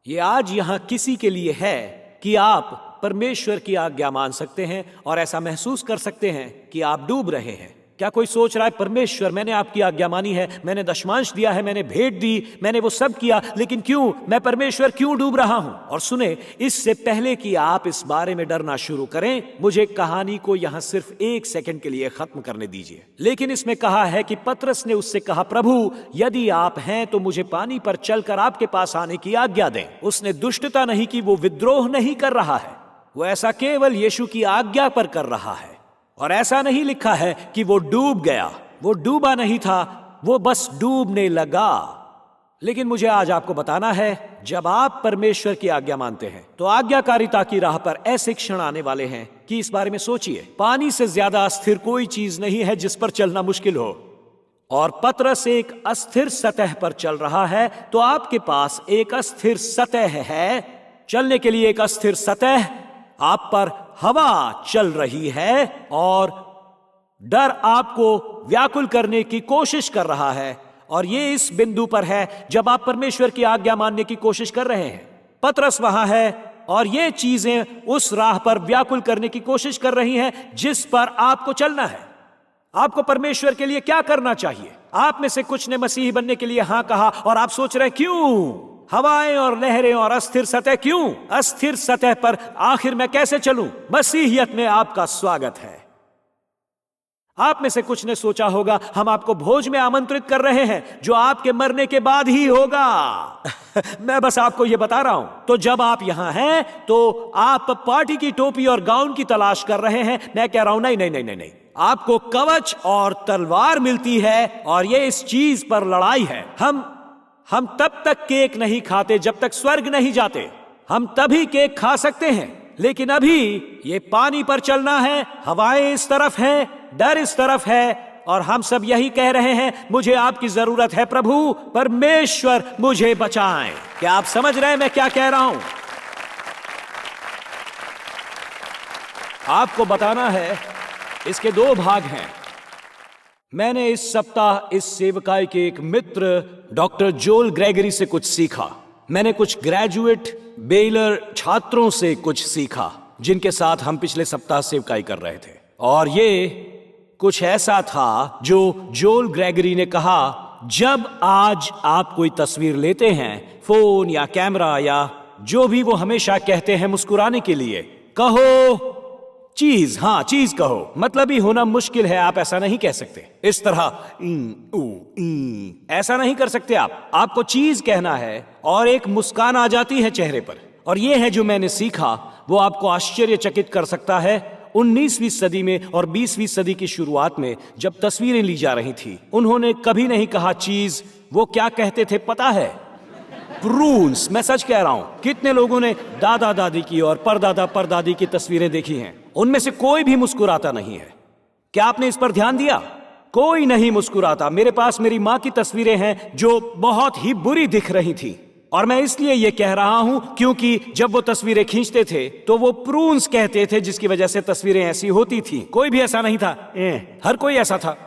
ये आज यहां किसी के लिए है कि आप परमेश्वर की आज्ञा मान सकते हैं और ऐसा महसूस कर सकते हैं कि आप डूब रहे हैं। क्या कोई सोच रहा है, परमेश्वर मैंने आपकी आज्ञा मानी है, मैंने दशमांश दिया है, मैंने भेंट दी, मैंने वो सब किया, लेकिन क्यों, मैं परमेश्वर क्यों डूब रहा हूं? और सुने, इससे पहले कि आप इस बारे में डरना शुरू करें, मुझे कहानी को यहां सिर्फ 1 सेकंड के लिए खत्म करने दीजिए। लेकिन इसमें कहा है कि पतरस ने उससे कहा, प्रभु यदि आप हैं तो मुझे पानी पर चलकर आपके पास आने की आज्ञा दें। उसने दुष्टता नहीं की, वो विद्रोह नहीं कर रहा है, वो ऐसा केवल यीशु की आज्ञा पर कर रहा है। और ऐसा नहीं लिखा है कि वो डूब गया, वो डूबा नहीं था, वो बस डूबने लगा। लेकिन मुझे आज आपको बताना है, जब आप परमेश्वर की आज्ञा मानते हैं तो आज्ञाकारिता की राह पर ऐसे क्षण आने वाले हैं कि इस बारे में सोचिए। पानी से ज्यादा अस्थिर कोई चीज नहीं है जिस पर चलना मुश्किल हो, और पतरस एक अस्थिर सतह पर चल रहा है, तो आपके पास एक अस्थिर सतह है। चलने के लिए एक अस्थिर सतह, आप पर हवा चल रही है और डर आपको व्याकुल करने की कोशिश कर रहा है। और ये इस बिंदु पर है जब आप परमेश्वर की आज्ञा मानने की कोशिश कर रहे हैं। पतरस वहां है और ये चीजें उस राह पर व्याकुल करने की कोशिश कर रही हैं जिस पर आपको चलना है। आपको परमेश्वर के लिए क्या करना चाहिए? आप में से कुछ ने मसीही बनने के लिए हां कहा और आप सोच रहे हैं, क्यों हवाएं और लहरें और अस्थिर सतह, क्यों अस्थिर सतह पर आखिर मैं कैसे चलूं? मसीहियत में आपका स्वागत है। आप में से कुछ ने सोचा होगा, हम आपको भोज में आमंत्रित कर रहे हैं जो आपके मरने के बाद ही होगा। मैं बस आपको यह बता रहा हूं। तो जब आप यहां हैं तो आप पार्टी की टोपी और गाउन की तलाश कर रहे हैं। मैं कह रहा हूं, नहीं नहीं नहीं नहीं नहीं, आपको कवच और तलवार मिलती है और यह इस चीज पर लड़ाई है। हम तब तक केक नहीं खाते जब तक स्वर्ग नहीं जाते। हम तभी केक खा सकते हैं, लेकिन अभी ये पानी पर चलना है, हवाएं इस तरफ हैं, डर इस तरफ है, और हम सब यही कह रहे हैं, मुझे आपकी जरूरत है प्रभु, परमेश्वर मुझे बचाएं। क्या आप समझ रहे हैं मैं क्या कह रहा हूं? आपको बताना है, इसके 2 भाग हैं। मैंने इस सप्ताह इस सेवकाई के एक मित्र डॉक्टर जोल ग्रेगरी से कुछ सीखा। मैंने कुछ ग्रेजुएट बेलर छात्रों से कुछ सीखा जिनके साथ हम पिछले सप्ताह सेवकाई कर रहे थे। और ये कुछ ऐसा था जो जोल ग्रेगरी ने कहा, जब आज आप कोई तस्वीर लेते हैं, फोन या कैमरा या जो भी वो हमेशा कहते हैं मुस्कुराने के लिए, कहो चीज, हाँ चीज कहो, मतलब ही होना मुश्किल है, आप ऐसा नहीं कह सकते। इस तरह ऐसा नहीं कर सकते आप। आपको चीज कहना है और एक मुस्कान आ जाती है चेहरे पर। और ये है जो मैंने सीखा, वो आपको आश्चर्यचकित कर सकता है। 19वीं सदी में और 20वीं सदी की शुरुआत में जब तस्वीरें ली जा रही थी, उन्होंने कभी नहीं कहा चीज। वो क्या कहते थे पता है? प्रून्स। मैं सच कह रहा हूं। कितने लोगों ने दादा दादी की और परदादा परदादी की तस्वीरें देखी हैं, उनमें से कोई भी मुस्कुराता नहीं है। क्या आपने इस पर ध्यान दिया? कोई नहीं मुस्कुराता। मेरे पास मेरी माँ की तस्वीरें हैं जो बहुत ही बुरी दिख रही थी, और मैं इसलिए ये कह रहा हूं क्योंकि जब वो तस्वीरें खींचते थे तो वो प्रून्स कहते थे, जिसकी वजह से तस्वीरें ऐसी होती थी। कोई भी ऐसा नहीं था, हर कोई ऐसा था।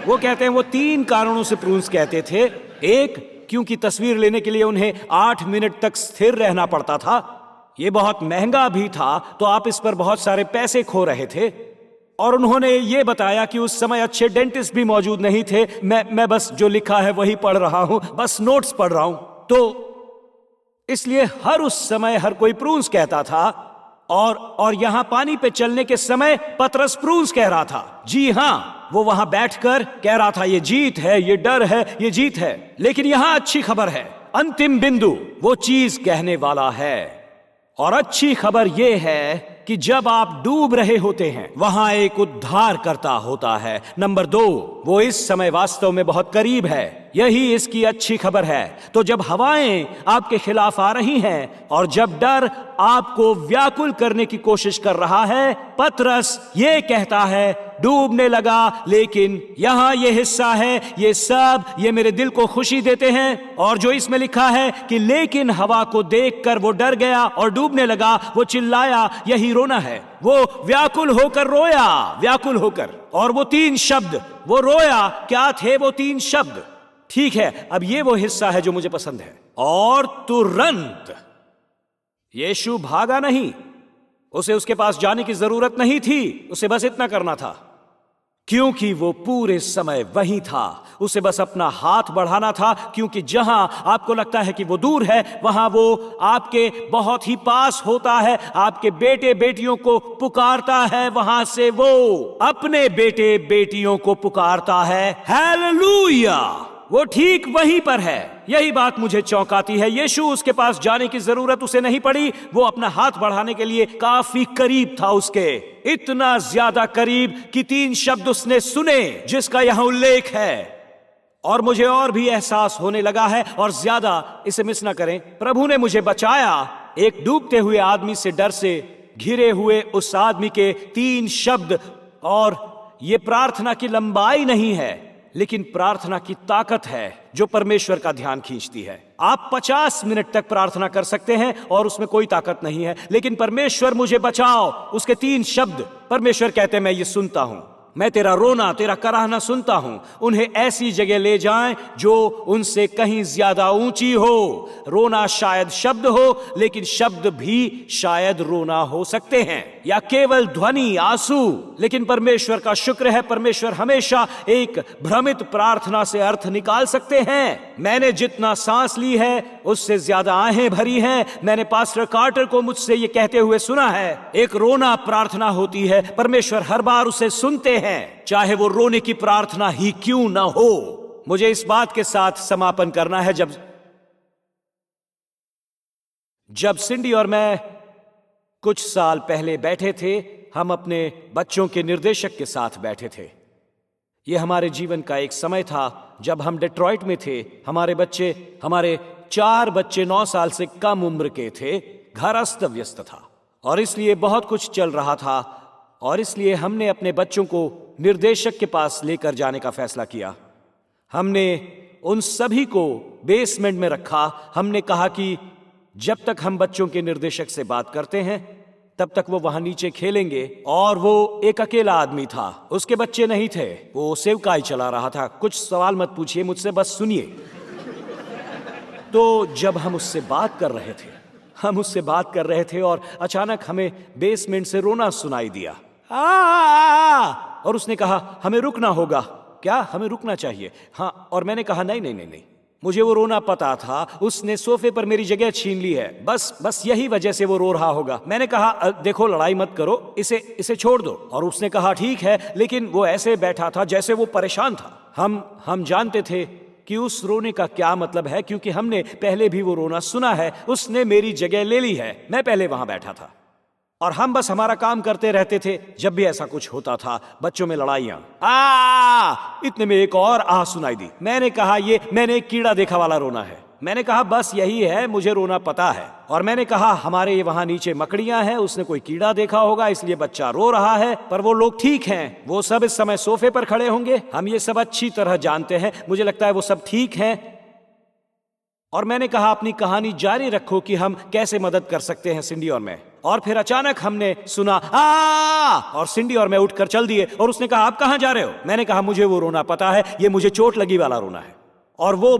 वो कहते हैं वो 3 कारणों से प्रून्स कहते थे। एक, क्योंकि तस्वीर लेने के लिए उन्हें 8 मिनट तक स्थिर रहना पड़ता था। ये बहुत महंगा भी था, तो आप इस पर बहुत सारे पैसे खो रहे थे। और उन्होंने ये बताया कि उस समय अच्छे डेंटिस्ट भी मौजूद नहीं थे। मैं बस जो लिखा है वही पढ़ रहा हूं, बस नोट्स पढ़ रहा हूं। तो इसलिए हर उस समय हर कोई प्रून्स कहता था। और यहां पानी पे चलने के समय पतरस प्रून्स कह रहा था। जी हां, वो वहां बैठकर कह रहा था ये जीत है, ये डर है, ये जीत है। लेकिन यहां अच्छी खबर है, अंतिम बिंदु वो चीज कहने वाला है। और अच्छी खबर यह है कि जब आप डूब रहे होते हैं, वहां एक उद्धार करता होता है। नंबर 2, वो इस समय वास्तव में बहुत करीब है। यही इसकी अच्छी खबर है। तो जब हवाएं आपके खिलाफ आ रही हैं और जब डर आपको व्याकुल करने की कोशिश कर रहा है, पतरस ये कहता है डूबने लगा। लेकिन यहां ये हिस्सा है, ये सब ये मेरे दिल को खुशी देते हैं। और जो इसमें लिखा है कि लेकिन हवा को देखकर वो डर गया और डूबने लगा, वो चिल्लाया, यही रोना है। वो व्याकुल होकर रोया, व्याकुल होकर। और वो 3 शब्द, वो रोया, क्या थे वो 3 शब्द? ठीक है, अब ये वो हिस्सा है जो मुझे पसंद है। और तुरंत यीशु भागा नहीं। उसे उसके पास जाने की जरूरत नहीं थी, उसे बस इतना करना था, क्योंकि वो पूरे समय वहीं था। उसे बस अपना हाथ बढ़ाना था, क्योंकि जहां आपको लगता है कि वो दूर है, वहां वो आपके बहुत ही पास होता है। आपके बेटे बेटियों को पुकारता है, वहां से वो अपने बेटे बेटियों को पुकारता है। हालेलुया! वो ठीक वहीं पर है। यही बात मुझे चौंकाती है। यीशु उसके पास जाने की जरूरत उसे नहीं पड़ी। वो अपना हाथ बढ़ाने के लिए काफी करीब था उसके, इतना ज्यादा करीब कि 3 शब्द उसने सुने जिसका यहां उल्लेख है। और मुझे और भी एहसास होने लगा है, और ज्यादा इसे मिस ना करें। प्रभु ने मुझे बचाया एक डूबते हुए आदमी से, डर से घिरे हुए उस आदमी के 3 शब्द। और ये प्रार्थना की लंबाई नहीं है, लेकिन प्रार्थना की ताकत है जो परमेश्वर का ध्यान खींचती है। आप 50 मिनट तक प्रार्थना कर सकते हैं और उसमें कोई ताकत नहीं है, लेकिन परमेश्वर मुझे बचाओ, उसके 3 शब्द, परमेश्वर कहते हैं मैं ये सुनता हूं, मैं तेरा रोना तेरा कराहना सुनता हूं। उन्हें ऐसी जगह ले जाएं जो उनसे कहीं ज्यादा ऊंची हो। रोना शायद शब्द हो, लेकिन शब्द भी शायद रोना हो सकते हैं, या केवल ध्वनि, आंसू। लेकिन परमेश्वर का शुक्र है, परमेश्वर हमेशा एक भ्रमित प्रार्थना से अर्थ निकाल सकते हैं। मैंने जितना सांस ली है उससे ज्यादा आहें भरी हैं। मैंने पास्टर कार्टर को मुझसे ये कहते हुए सुना है, एक रोना प्रार्थना होती है, परमेश्वर हर बार उसे सुनते हैं, चाहे वो रोने की प्रार्थना ही क्यों ना हो। मुझे इस बात के साथ समापन करना है, जब सिंडी और मैं कुछ साल पहले बैठे थे, हम अपने बच्चों के निर्देशक के साथ बैठे थे। यह हमारे जीवन का एक समय था जब हम डेट्रॉइट में थे। हमारे 4 बच्चे 9 साल से कम उम्र के थे। घर अस्त व्यस्त था और इसलिए बहुत कुछ चल रहा था, और इसलिए हमने अपने बच्चों को निर्देशक के पास लेकर जाने का फैसला किया। हमने उन सभी को बेसमेंट में रखा। हमने कहा कि जब तक हम बच्चों के निर्देशक से बात करते हैं तब तक वो वहां नीचे खेलेंगे। और वो एक अकेला आदमी था, उसके बच्चे नहीं थे, वो सेवकाई चला रहा था। कुछ सवाल मत पूछिए मुझसे, बस सुनिए। तो जब हम उससे बात कर रहे थे और अचानक हमें बेसमेंट से रोना सुनाई दिया। और उसने कहा हमें रुकना होगा। क्या हमें रुकना चाहिए? हाँ। और मैंने कहा नहीं, मुझे वो रोना पता था, उसने सोफे पर मेरी जगह छीन ली है, बस यही वजह से वो रो रहा होगा। मैंने कहा देखो लड़ाई मत करो, इसे छोड़ दो। और उसने कहा ठीक है, लेकिन वो ऐसे बैठा था जैसे वो परेशान था। हम जानते थे कि उस रोने का क्या मतलब है, क्योंकि हमने पहले भी वो रोना सुना है। उसने मेरी जगह ले ली है, मैं पहले वहां बैठा था और हम बस हमारा काम करते रहते थे। जब भी ऐसा कुछ होता था, बच्चों में लड़ाइयां, इतने में एक और सुनाई दी। मैंने कहा ये मैंने एक कीड़ा देखा वाला रोना है। मैंने कहा बस यही है, मुझे रोना पता है। और मैंने कहा हमारे वहां नीचे मकड़ियां हैं, उसने कोई कीड़ा देखा होगा इसलिए बच्चा रो रहा है। पर वो लोग ठीक हैं, वो सब इस समय सोफे पर खड़े होंगे। हम ये सब अच्छी तरह जानते हैं, मुझे लगता है वो सब ठीक हैं। और मैंने कहा अपनी कहानी जारी रखो कि हम कैसे मदद कर सकते हैं सिंडी और मैं। और फिर अचानक हमने सुना और सिंडी और मैं उठकर चल दिए। और उसने कहा आप कहां जा रहे हो? मैंने कहा मुझे वो रोना पता है, ये मुझे चोट लगी वाला रोना है। और वो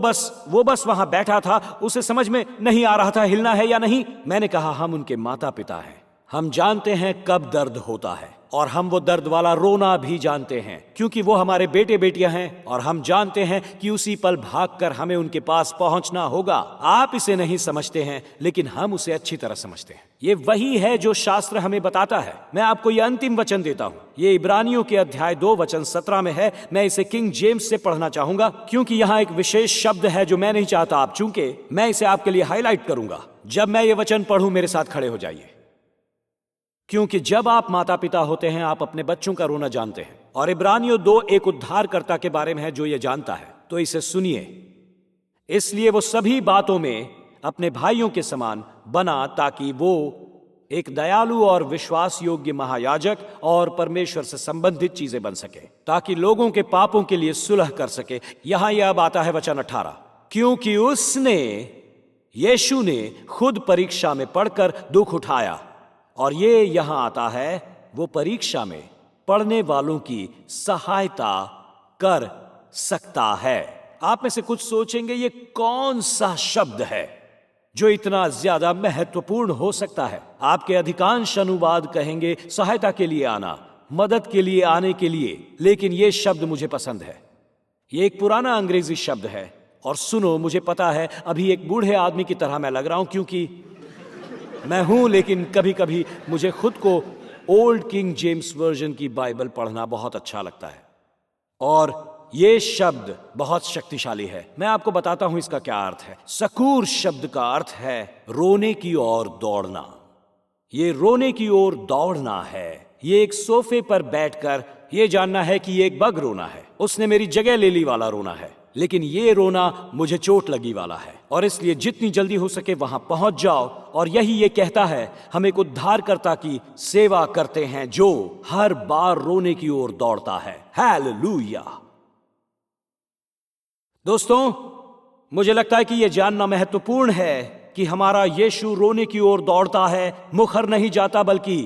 बस वहां बैठा था, उसे समझ में नहीं आ रहा था हिलना है या नहीं। मैंने कहा हम उनके माता पिता हैं, हम जानते हैं कब दर्द होता है और हम वो दर्द वाला रोना भी जानते हैं, क्योंकि वो हमारे बेटे बेटियां हैं। और हम जानते हैं कि उसी पल भागकर हमें उनके पास पहुंचना होगा। आप इसे नहीं समझते हैं, लेकिन हम उसे अच्छी तरह समझते हैं। ये वही है जो शास्त्र हमें बताता है। मैं आपको ये अंतिम वचन देता हूं, ये इब्रानियों के अध्याय 2 वचन 17 में है। मैं इसे किंग जेम्स से पढ़ना चाहूंगा, क्योंकि यहाँ एक विशेष शब्द है जो मैं नहीं चाहता आप चूके। मैं इसे आपके लिए हाईलाइट करूंगा। जब मैं ये वचन पढ़ूं मेरे साथ खड़े हो जाइए, क्योंकि जब आप माता पिता होते हैं आप अपने बच्चों का रोना जानते हैं। और इब्रानियों 2 एक उद्धारकर्ता के बारे में है जो ये जानता है। तो इसे सुनिए। इसलिए वो सभी बातों में अपने भाइयों के समान बना, ताकि वो एक दयालु और विश्वास योग्य महायाजक और परमेश्वर से संबंधित चीजें बन सके, ताकि लोगों के पापों के लिए सुलह कर सके। यहां यह अब आता है वचन 18, क्योंकि उसने यीशु ने खुद परीक्षा में पढ़कर दुख उठाया। और ये यहां आता है, वो परीक्षा में पढ़ने वालों की सहायता कर सकता है। आप में से कुछ सोचेंगे ये कौन सा शब्द है जो इतना ज्यादा महत्वपूर्ण हो सकता है? आपके अधिकांश अनुवाद कहेंगे सहायता के लिए आना, मदद के लिए आने के लिए। लेकिन यह शब्द मुझे पसंद है। ये एक पुराना अंग्रेजी शब्द है। और सुनो, मुझे पता है अभी एक बूढ़े आदमी की तरह मैं लग रहा हूं, क्योंकि मैं हूं, लेकिन कभी कभी मुझे खुद को ओल्ड किंग जेम्स वर्जन की बाइबल पढ़ना बहुत अच्छा लगता है। और ये शब्द बहुत शक्तिशाली है। मैं आपको बताता हूं इसका क्या अर्थ है। सकूर शब्द का अर्थ है रोने की ओर दौड़ना। ये रोने की ओर दौड़ना है। ये एक सोफे पर बैठकर ये जानना है कि ये एक बग रोना है, उसने मेरी जगह ले ली वाला रोना है। लेकिन ये रोना मुझे चोट लगी वाला है, और इसलिए जितनी जल्दी हो सके वहां पहुंच जाओ। और यही ये कहता है, हम एक उद्धारकर्ता की सेवा करते हैं जो हर बार रोने की ओर दौड़ता है। हालेलुया। दोस्तों, मुझे लगता है कि यह जानना महत्वपूर्ण है कि हमारा यीशु रोने की ओर दौड़ता है, मुखर नहीं जाता। बल्कि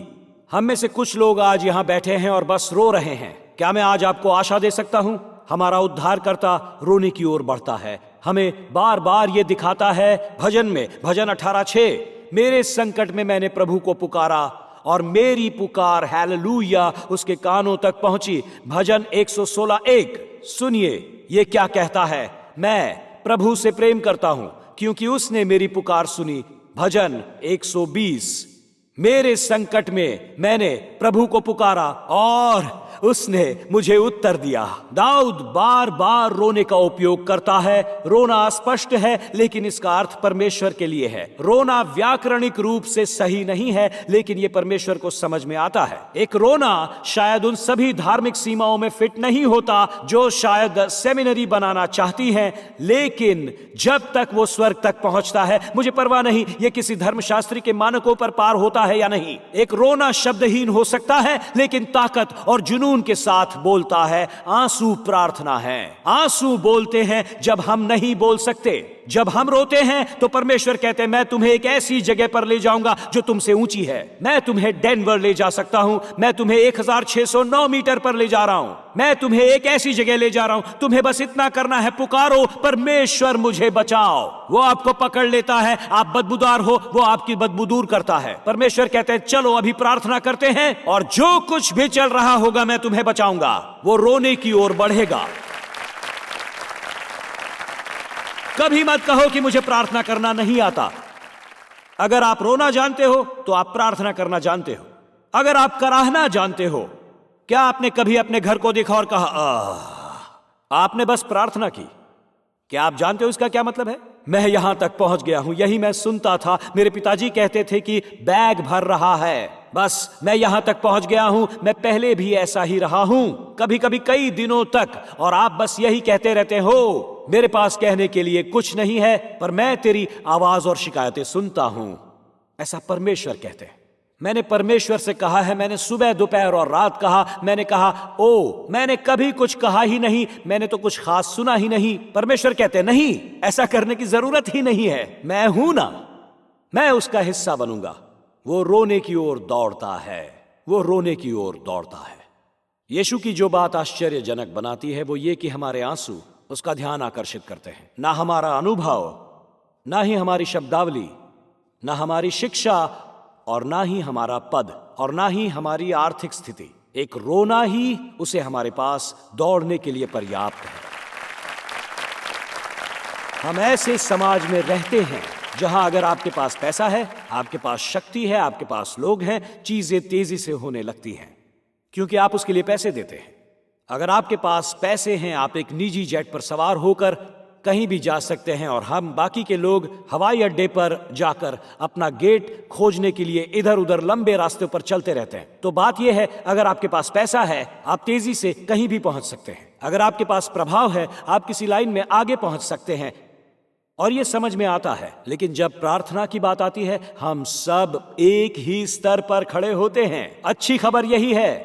हम में से कुछ लोग आज यहां बैठे हैं और बस रो रहे हैं। क्या मैं आज आपको आशा दे सकता हूं? हमारा उद्धारकर्ता रोने की ओर बढ़ता है, हमें बार बार ये दिखाता है। भजन में, भजन 18:6, मेरे संकट में मैंने प्रभु को पुकारा और मेरी पुकार हालेलुया उसके कानों तक पहुंची। भजन 116:1 सुनिए ये क्या कहता है, मैं प्रभु से प्रेम करता हूं क्योंकि उसने मेरी पुकार सुनी। भजन 120, मेरे संकट में मैंने प्रभु को पुकारा और उसने मुझे उत्तर दिया। दाऊद बार बार रोने का उपयोग करता है। रोना अस्पष्ट है, लेकिन इसका अर्थ परमेश्वर के लिए है। रोना व्याकरणिक रूप से सही नहीं है, लेकिन यह परमेश्वर को समझ में आता है। एक रोना शायद उन सभी धार्मिक सीमाओं में फिट नहीं होता जो शायद सेमिनरी बनाना चाहती हैं, लेकिन जब तक वो स्वर्ग तक पहुंचता है, मुझे परवाह नहीं ये किसी धर्मशास्त्री के मानकों पर पार होता है या नहीं। एक रोना शब्दहीन हो सकता है, लेकिन ताकत और जुनून के साथ बोलता है। आंसू प्रार्थना है। आंसू बोलते हैं जब हम नहीं बोल सकते। जब हम रोते हैं तो परमेश्वर कहते हैं, मैं तुम्हें एक ऐसी जगह पर ले जाऊंगा जो तुमसे ऊंची है। मैं तुम्हें डेनवर ले जा सकता हूं। मैं तुम्हें 1609 मीटर पर ले जा रहा हूं। मैं तुम्हें एक ऐसी जगह ले जा रहा हूं, तुम्हें बस इतना करना है, पुकारो, परमेश्वर मुझे बचाओ। वो आपको पकड़ लेता है। आप बदबूदार हो, वो आपकी बदबू दूर करता है। परमेश्वर कहते हैं, चलो अभी प्रार्थना करते हैं और जो कुछ भी चल रहा होगा मैं तुम्हें बचाऊंगा। वो रोने की ओर बढ़ेगा। कभी मत कहो कि मुझे प्रार्थना करना नहीं आता। अगर आप रोना जानते हो तो आप प्रार्थना करना जानते हो। अगर आप कराहना जानते हो, क्या आपने कभी अपने घर को देखा और कहा आह? आपने बस प्रार्थना की। क्या आप जानते हो इसका क्या मतलब है? मैं यहां तक पहुंच गया हूं, यही मैं सुनता था। मेरे पिताजी कहते थे कि बैग भर रहा है। बस मैं यहां तक पहुंच गया हूं। मैं पहले भी ऐसा ही रहा हूं, कभी कभी कई दिनों तक, और आप बस यही कहते रहते हो। मेरे पास कहने के लिए कुछ नहीं है, पर मैं तेरी आवाज और शिकायतें सुनता हूं। ऐसा परमेश्वर कहते हैं। मैंने परमेश्वर से कहा है, मैंने सुबह दोपहर और रात कहा। मैंने कहा ओ, मैंने कभी कुछ कहा ही नहीं, मैंने तो कुछ खास सुना ही नहीं। परमेश्वर कहते नहीं, ऐसा करने की जरूरत ही नहीं है। मैं हूं ना, मैं उसका हिस्सा बनूंगा। वो रोने की ओर दौड़ता है, वो रोने की ओर दौड़ता है। यीशु की जो बात आश्चर्यजनक बनाती है वो ये कि हमारे आंसू उसका ध्यान आकर्षित करते हैं। ना हमारा अनुभव, ना ही हमारी शब्दावली, ना हमारी शिक्षा, और ना ही हमारा पद, और ना ही हमारी आर्थिक स्थिति। एक रोना ही उसे हमारे पास दौड़ने के लिए पर्याप्त है। हम ऐसे समाज में रहते हैं जहां अगर आपके पास पैसा है, आपके पास शक्ति है, आपके पास लोग हैं, चीजें तेजी से होने लगती हैं क्योंकि आप उसके लिए पैसे देते हैं। अगर आपके पास पैसे हैं, आप एक निजी जेट पर सवार होकर कहीं भी जा सकते हैं, और हम बाकी के लोग हवाई अड्डे पर जाकर अपना गेट खोजने के लिए इधर उधर लंबे रास्तों पर चलते रहते हैं। तो बात यह है, अगर आपके पास पैसा है, आप तेजी से कहीं भी पहुंच सकते हैं। अगर आपके पास प्रभाव है, आप किसी लाइन में आगे पहुंच सकते हैं, और यह समझ में आता है। लेकिन जब प्रार्थना की बात आती है, हम सब एक ही स्तर पर खड़े होते हैं। अच्छी खबर यही है,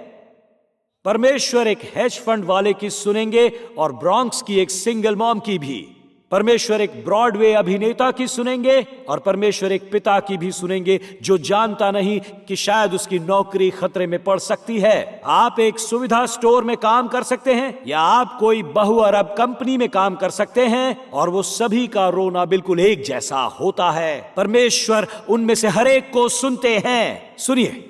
परमेश्वर एक हेज फंड वाले की सुनेंगे और ब्रॉन्क्स की एक सिंगल मॉम की भी। परमेश्वर एक ब्रॉडवे अभिनेता की सुनेंगे और परमेश्वर एक पिता की भी सुनेंगे जो जानता नहीं कि शायद उसकी नौकरी खतरे में पड़ सकती है। आप एक सुविधा स्टोर में काम कर सकते हैं या आप कोई बहुअरब कंपनी में काम कर सकते हैं, और वो सभी का रोना बिल्कुल एक जैसा होता है। परमेश्वर उनमें से हर एक को सुनते हैं। सुनिए,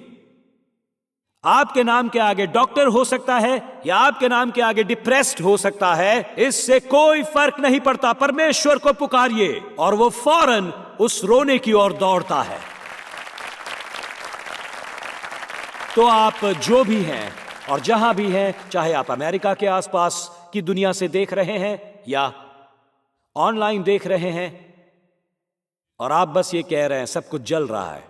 आपके नाम के आगे डॉक्टर हो सकता है या आपके नाम के आगे डिप्रेस्ड हो सकता है, इससे कोई फर्क नहीं पड़ता। परमेश्वर को पुकारिए और वो फौरन उस रोने की ओर दौड़ता है। तो आप जो भी हैं और जहां भी हैं, चाहे आप अमेरिका के आसपास की दुनिया से देख रहे हैं या ऑनलाइन देख रहे हैं, और आप बस ये कह रहे हैं सब कुछ जल रहा है,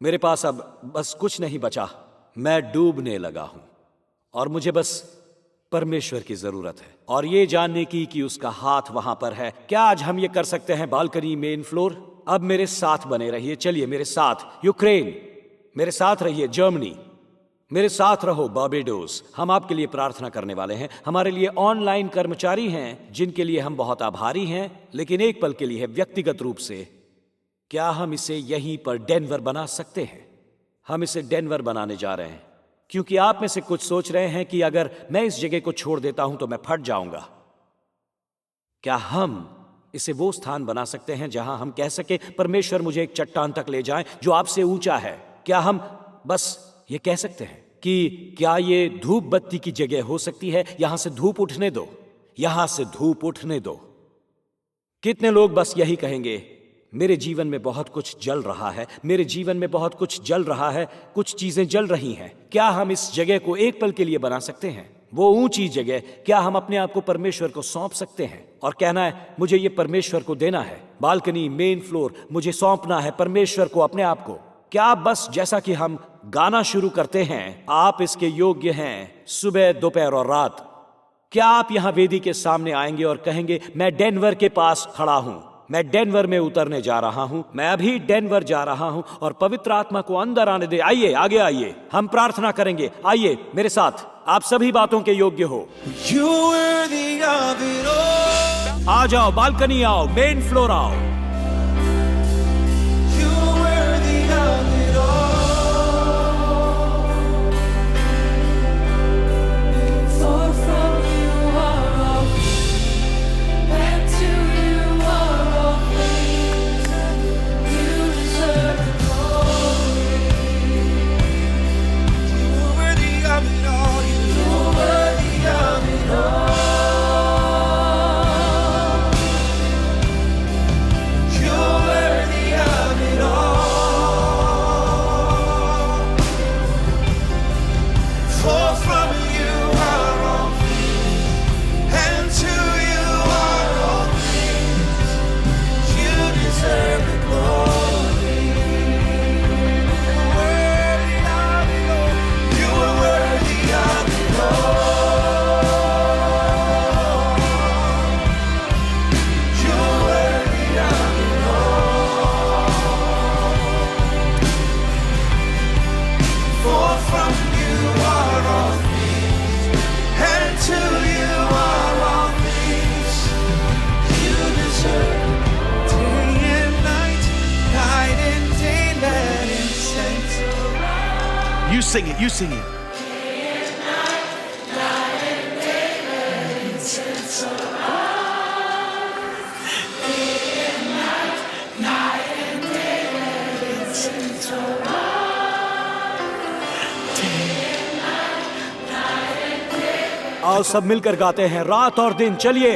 मेरे पास अब बस कुछ नहीं बचा, मैं डूबने लगा हूं और मुझे बस परमेश्वर की जरूरत है और ये जानने की कि उसका हाथ वहां पर है। क्या आज हम ये कर सकते हैं? Balcony, main floor. अब मेरे साथ बने रहिए, चलिए मेरे साथ यूक्रेन, मेरे साथ रहिए जर्मनी, मेरे साथ रहो बार्बाडोस। हम आपके लिए प्रार्थना करने वाले हैं। हमारे लिए ऑनलाइन कर्मचारी हैं जिनके लिए हम बहुत आभारी हैं, लेकिन एक पल के लिए व्यक्तिगत रूप से, क्या हम इसे यहीं पर डेनवर बना सकते हैं? हम इसे डेनवर बनाने जा रहे हैं क्योंकि आप में से कुछ सोच रहे हैं कि अगर मैं इस जगह को छोड़ देता हूं तो मैं फट जाऊंगा। क्या हम इसे वो स्थान बना सकते हैं जहां हम कह सके परमेश्वर मुझे एक चट्टान तक ले जाए जो आपसे ऊंचा है? क्या हम बस ये कह सकते हैं कि क्या ये धूप बत्ती की जगह हो सकती है? यहां से धूप उठने दो, यहां से धूप उठने दो। कितने लोग बस यही कहेंगे, मेरे जीवन में बहुत कुछ जल रहा है, मेरे जीवन में बहुत कुछ जल रहा है, कुछ चीजें जल रही हैं। क्या हम इस जगह को एक पल के लिए बना सकते हैं? वो ऊंची जगह, क्या हम अपने आप को परमेश्वर को सौंप सकते हैं और कहना है मुझे ये परमेश्वर को देना है? बालकनी, मेन फ्लोर, मुझे सौंपना है परमेश्वर को, अपने आप को। क्या आप बस जैसा कि हम गाना शुरू करते हैं, आप इसके योग्य हैं सुबह, दोपहर और रात? क्या आप यहां वेदी के सामने आएंगे और कहेंगे मैं डेनवर के पास खड़ा हूं, मैं डेनवर में उतरने जा रहा हूं, मैं अभी डेनवर जा रहा हूं और पवित्र आत्मा को अंदर आने दे। आइए, आगे आइए, हम प्रार्थना करेंगे। आइए मेरे साथ, आप सभी बातों के योग्य हो। आ जाओ, बालकनी आओ, मेन फ्लोर आओ। sing it, you sing it. आओ सब मिलकर गाते हैं, रात और दिन, चलिए।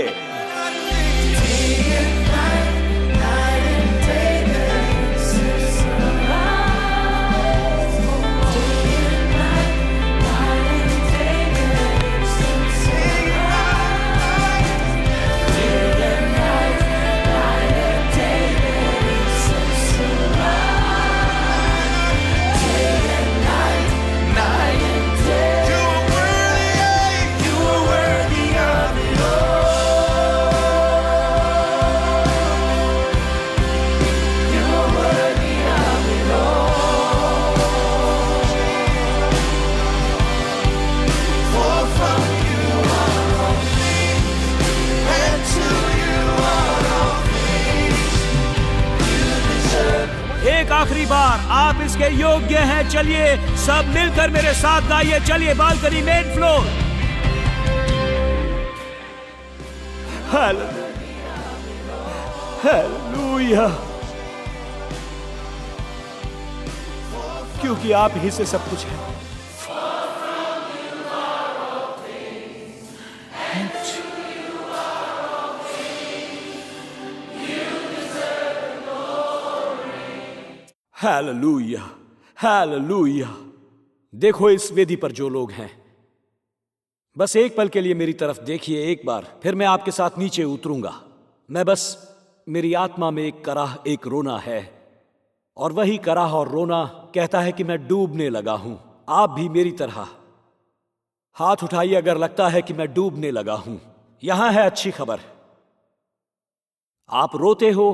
आखिरी बार आप इसके योग्य हैं। चलिए सब मिलकर मेरे साथ गाइए। चलिए बालकनी, मेन फ्लोर। हालेलुया, क्योंकि आप ही से सब कुछ है। Hallelujah, hallelujah. देखो इस वेदी पर जो लोग हैं, बस एक पल के लिए मेरी तरफ देखिए एक बार, फिर मैं आपके साथ नीचे उतरूंगा। मैं बस, मेरी आत्मा में एक कराह, एक रोना है, और वही कराह और रोना कहता है कि मैं डूबने लगा हूं। आप भी मेरी तरह हाथ उठाइए अगर लगता है कि मैं डूबने लगा हूं। यहां है अच्छी खबर, आप रोते हो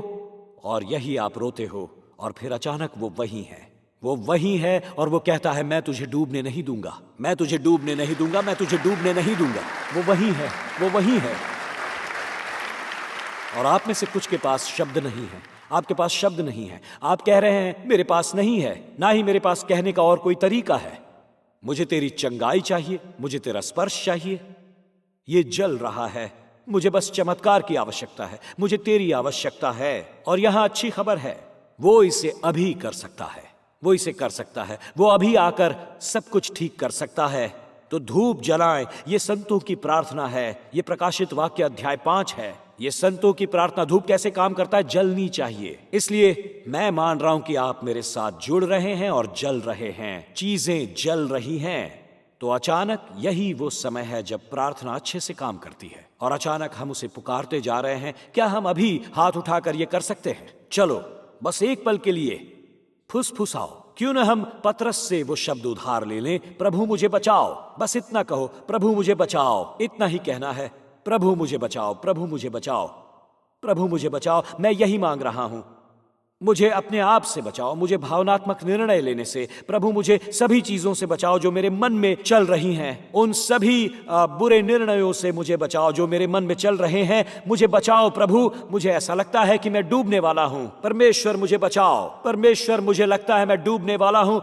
और यही आप रोते हो, और फिर अचानक वो वही है, वो वही है, और वो कहता है मैं तुझे डूबने नहीं दूंगा, मैं तुझे डूबने नहीं दूंगा, मैं तुझे डूबने नहीं दूंगा। वो वही है, वो वही है। और आप में से कुछ के पास शब्द नहीं है, आपके पास शब्द नहीं है। आप कह रहे हैं मेरे पास नहीं है, ना ही मेरे पास कहने का और कोई तरीका है। मुझे तेरी चंगाई चाहिए, मुझे तेरा स्पर्श चाहिए। ये जल रहा है, मुझे बस चमत्कार की आवश्यकता है, मुझे तेरी आवश्यकता है। और यहां अच्छी खबर है, वो इसे अभी कर सकता है, वो इसे कर सकता है, वो अभी आकर सब कुछ ठीक कर सकता है। तो धूप जलाएं, ये संतों की प्रार्थना है। ये प्रकाशित वाक्य अध्याय 5 है। ये संतों की प्रार्थना। धूप कैसे काम करता है? जलनी चाहिए। इसलिए मैं मान रहा हूं कि आप मेरे साथ जुड़ रहे हैं और जल रहे हैं, चीजें जल रही हैं। तो अचानक यही वो समय है जब प्रार्थना अच्छे से काम करती है, और अचानक हम उसे पुकारते जा रहे हैं। क्या हम अभी हाथ उठाकर ये कर सकते हैं? चलो बस एक पल के लिए फुसफुसाओ। क्यों न हम पतरस से वो शब्द उधार ले लें, प्रभु मुझे बचाओ। बस इतना कहो, प्रभु मुझे बचाओ। इतना ही कहना है, प्रभु मुझे बचाओ, प्रभु मुझे बचाओ, प्रभु मुझे बचाओ। मैं यही मांग रहा हूं, मुझे अपने आप से बचाओ, मुझे भावनात्मक निर्णय लेने से। प्रभु मुझे सभी चीजों से बचाओ जो मेरे मन में चल रही हैं। उन सभी बुरे निर्णयों से मुझे बचाओ जो मेरे मन में चल रहे हैं। मुझे बचाओ प्रभु। मुझे ऐसा लगता है कि मैं डूबने वाला हूं। परमेश्वर मुझे बचाओ। परमेश्वर, मुझे लगता है मैं डूबने वाला हूं।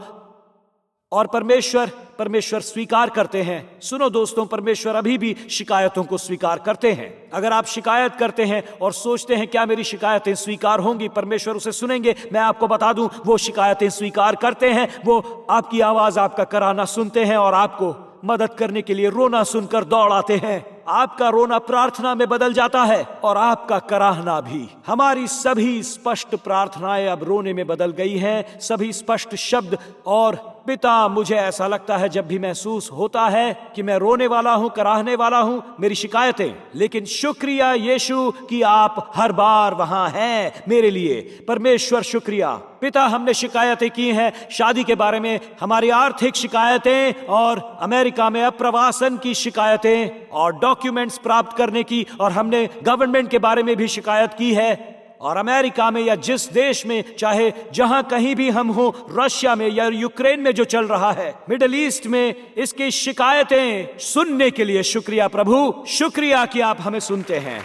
और परमेश्वर स्वीकार करते हैं। सुनो दोस्तों, परमेश्वर अभी भी शिकायतों को स्वीकार करते हैं। अगर आप शिकायत करते हैं और सोचते हैं क्या मेरी शिकायतें स्वीकार होंगी, परमेश्वर उसे सुनेंगे, मैं आपको बता दूं वो शिकायतें स्वीकार करते हैं। वो आपकी आवाज, आपका कराहना सुनते हैं और आपको मदद करने के लिए रोना सुनकर दौड़ आते हैं। आपका रोना प्रार्थना में बदल जाता है और आपका कराहना भी। हमारी सभी स्पष्ट प्रार्थनाएं अब रोने में बदल गई हैं, सभी स्पष्ट शब्द। और पिता, मुझे ऐसा लगता है जब भी महसूस होता है कि मैं रोने वाला हूं, कराहने वाला हूं, मेरी शिकायतें, लेकिन शुक्रिया यीशु कि आप हर बार वहां हैं मेरे लिए। परमेश्वर शुक्रिया। पिता, हमने शिकायतें की हैं शादी के बारे में, हमारी आर्थिक शिकायतें, और अमेरिका में अप्रवासन की शिकायतें, और डॉक्यूमेंट्स प्राप्त करने की, और हमने गवर्नमेंट के बारे में भी शिकायत की है। और अमेरिका में या जिस देश में, चाहे जहां कहीं भी हम हो, रशिया में या यूक्रेन में जो चल रहा है, मिडिल ईस्ट में, इसकी शिकायतें सुनने के लिए शुक्रिया प्रभु। शुक्रिया कि आप हमें सुनते हैं।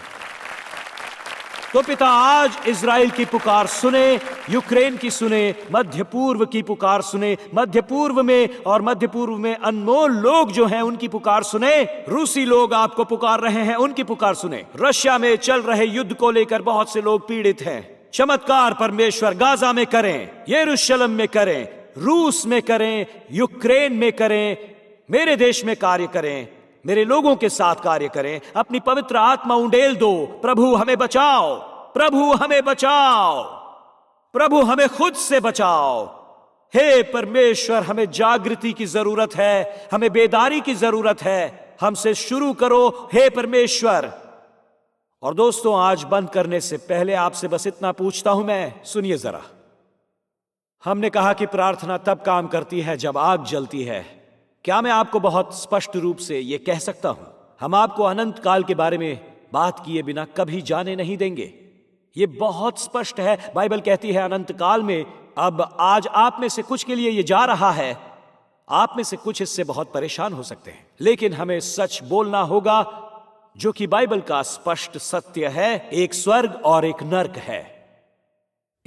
तो पिता आज इजराइल की पुकार सुने, यूक्रेन की सुने, मध्य पूर्व की पुकार सुने, मध्य पूर्व में और मध्य पूर्व में अनमोल लोग जो हैं उनकी पुकार सुने, रूसी लोग आपको पुकार रहे हैं उनकी पुकार सुने, रशिया में चल रहे युद्ध को लेकर बहुत से लोग पीड़ित हैं। चमत्कार परमेश्वर गाजा में करें, यरूशलेम में करें, रूस में करें, यूक्रेन में करें, मेरे देश में कार्य करें, मेरे लोगों के साथ कार्य करें, अपनी पवित्र आत्मा उंडेल दो। प्रभु हमें बचाओ, प्रभु हमें बचाओ, प्रभु हमें खुद से बचाओ। हे परमेश्वर, हमें जागृति की जरूरत है, हमें बेदारी की जरूरत है, हमसे शुरू करो हे परमेश्वर। और दोस्तों, आज बंद करने से पहले आपसे बस इतना पूछता हूं मैं, सुनिए जरा। हमने कहा कि प्रार्थना तब काम करती है जब आग जलती है। क्या मैं आपको बहुत स्पष्ट रूप से यह कह सकता हूं, हम आपको अनंत काल के बारे में बात किए बिना कभी जाने नहीं देंगे। यह बहुत स्पष्ट है, बाइबल कहती है अनंत काल में। अब आज आप में से कुछ के लिए यह जा रहा है, आप में से कुछ इससे बहुत परेशान हो सकते हैं, लेकिन हमें सच बोलना होगा जो कि बाइबल का स्पष्ट सत्य है। एक स्वर्ग और एक नर्क है,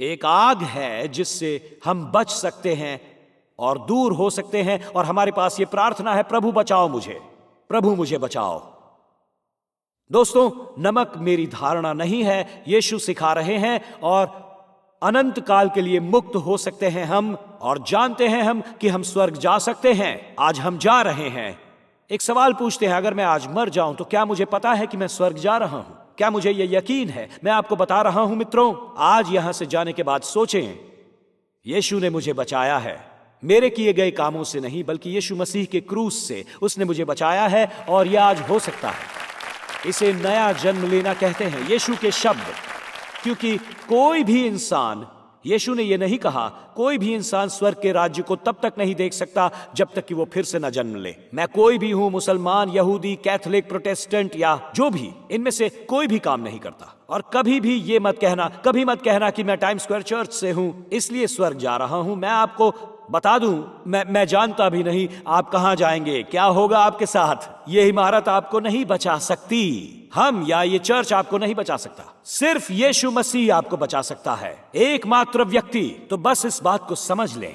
एक आग है जिससे हम बच सकते हैं और दूर हो सकते हैं, और हमारे पास ये प्रार्थना है, प्रभु बचाओ मुझे, प्रभु मुझे बचाओ। दोस्तों, नमक मेरी धारणा नहीं है, यीशु सिखा रहे हैं, और अनंत काल के लिए मुक्त हो सकते हैं हम, और जानते हैं हम कि हम स्वर्ग जा सकते हैं। आज हम जा रहे हैं। एक सवाल पूछते हैं, अगर मैं आज मर जाऊं तो क्या मुझे पता है कि मैं स्वर्ग जा रहा हूं? क्या मुझे यह यकीन है? मैं आपको बता रहा हूं मित्रों, आज यहां से जाने के बाद सोचें, यीशु ने मुझे बचाया है, मेरे किए गए कामों से नहीं, बल्कि यीशु मसीह के क्रूस से उसने मुझे बचाया है, और यह आज हो सकता है। इसे नया जन्म लेना कहते हैं, यीशु के शब्द। क्योंकि कोई भी इंसान, यीशु ने यह नहीं कहा, कोई भी इंसान स्वर्ग के राज्य को तब तक नहीं देख सकता जब तक कि वो फिर से न जन्म ले। मैं कोई भी हूं, मुसलमान, यहूदी, कैथोलिक, प्रोटेस्टेंट या जो भी, इनमें से कोई भी काम नहीं करता। और कभी भी ये मत कहना, कभी मत कहना कि मैं टाइम स्क्वायर चर्च से हूं इसलिए स्वर्ग जा रहा हूं। मैं आपको बता दूं, मैं जानता भी नहीं आप कहां जाएंगे, क्या होगा आपके साथ। ये इमारत आपको नहीं बचा सकती, हम या ये चर्च आपको नहीं बचा सकता, सिर्फ यीशु मसीह आपको बचा सकता है, एकमात्र व्यक्ति। तो बस इस बात को समझ लें।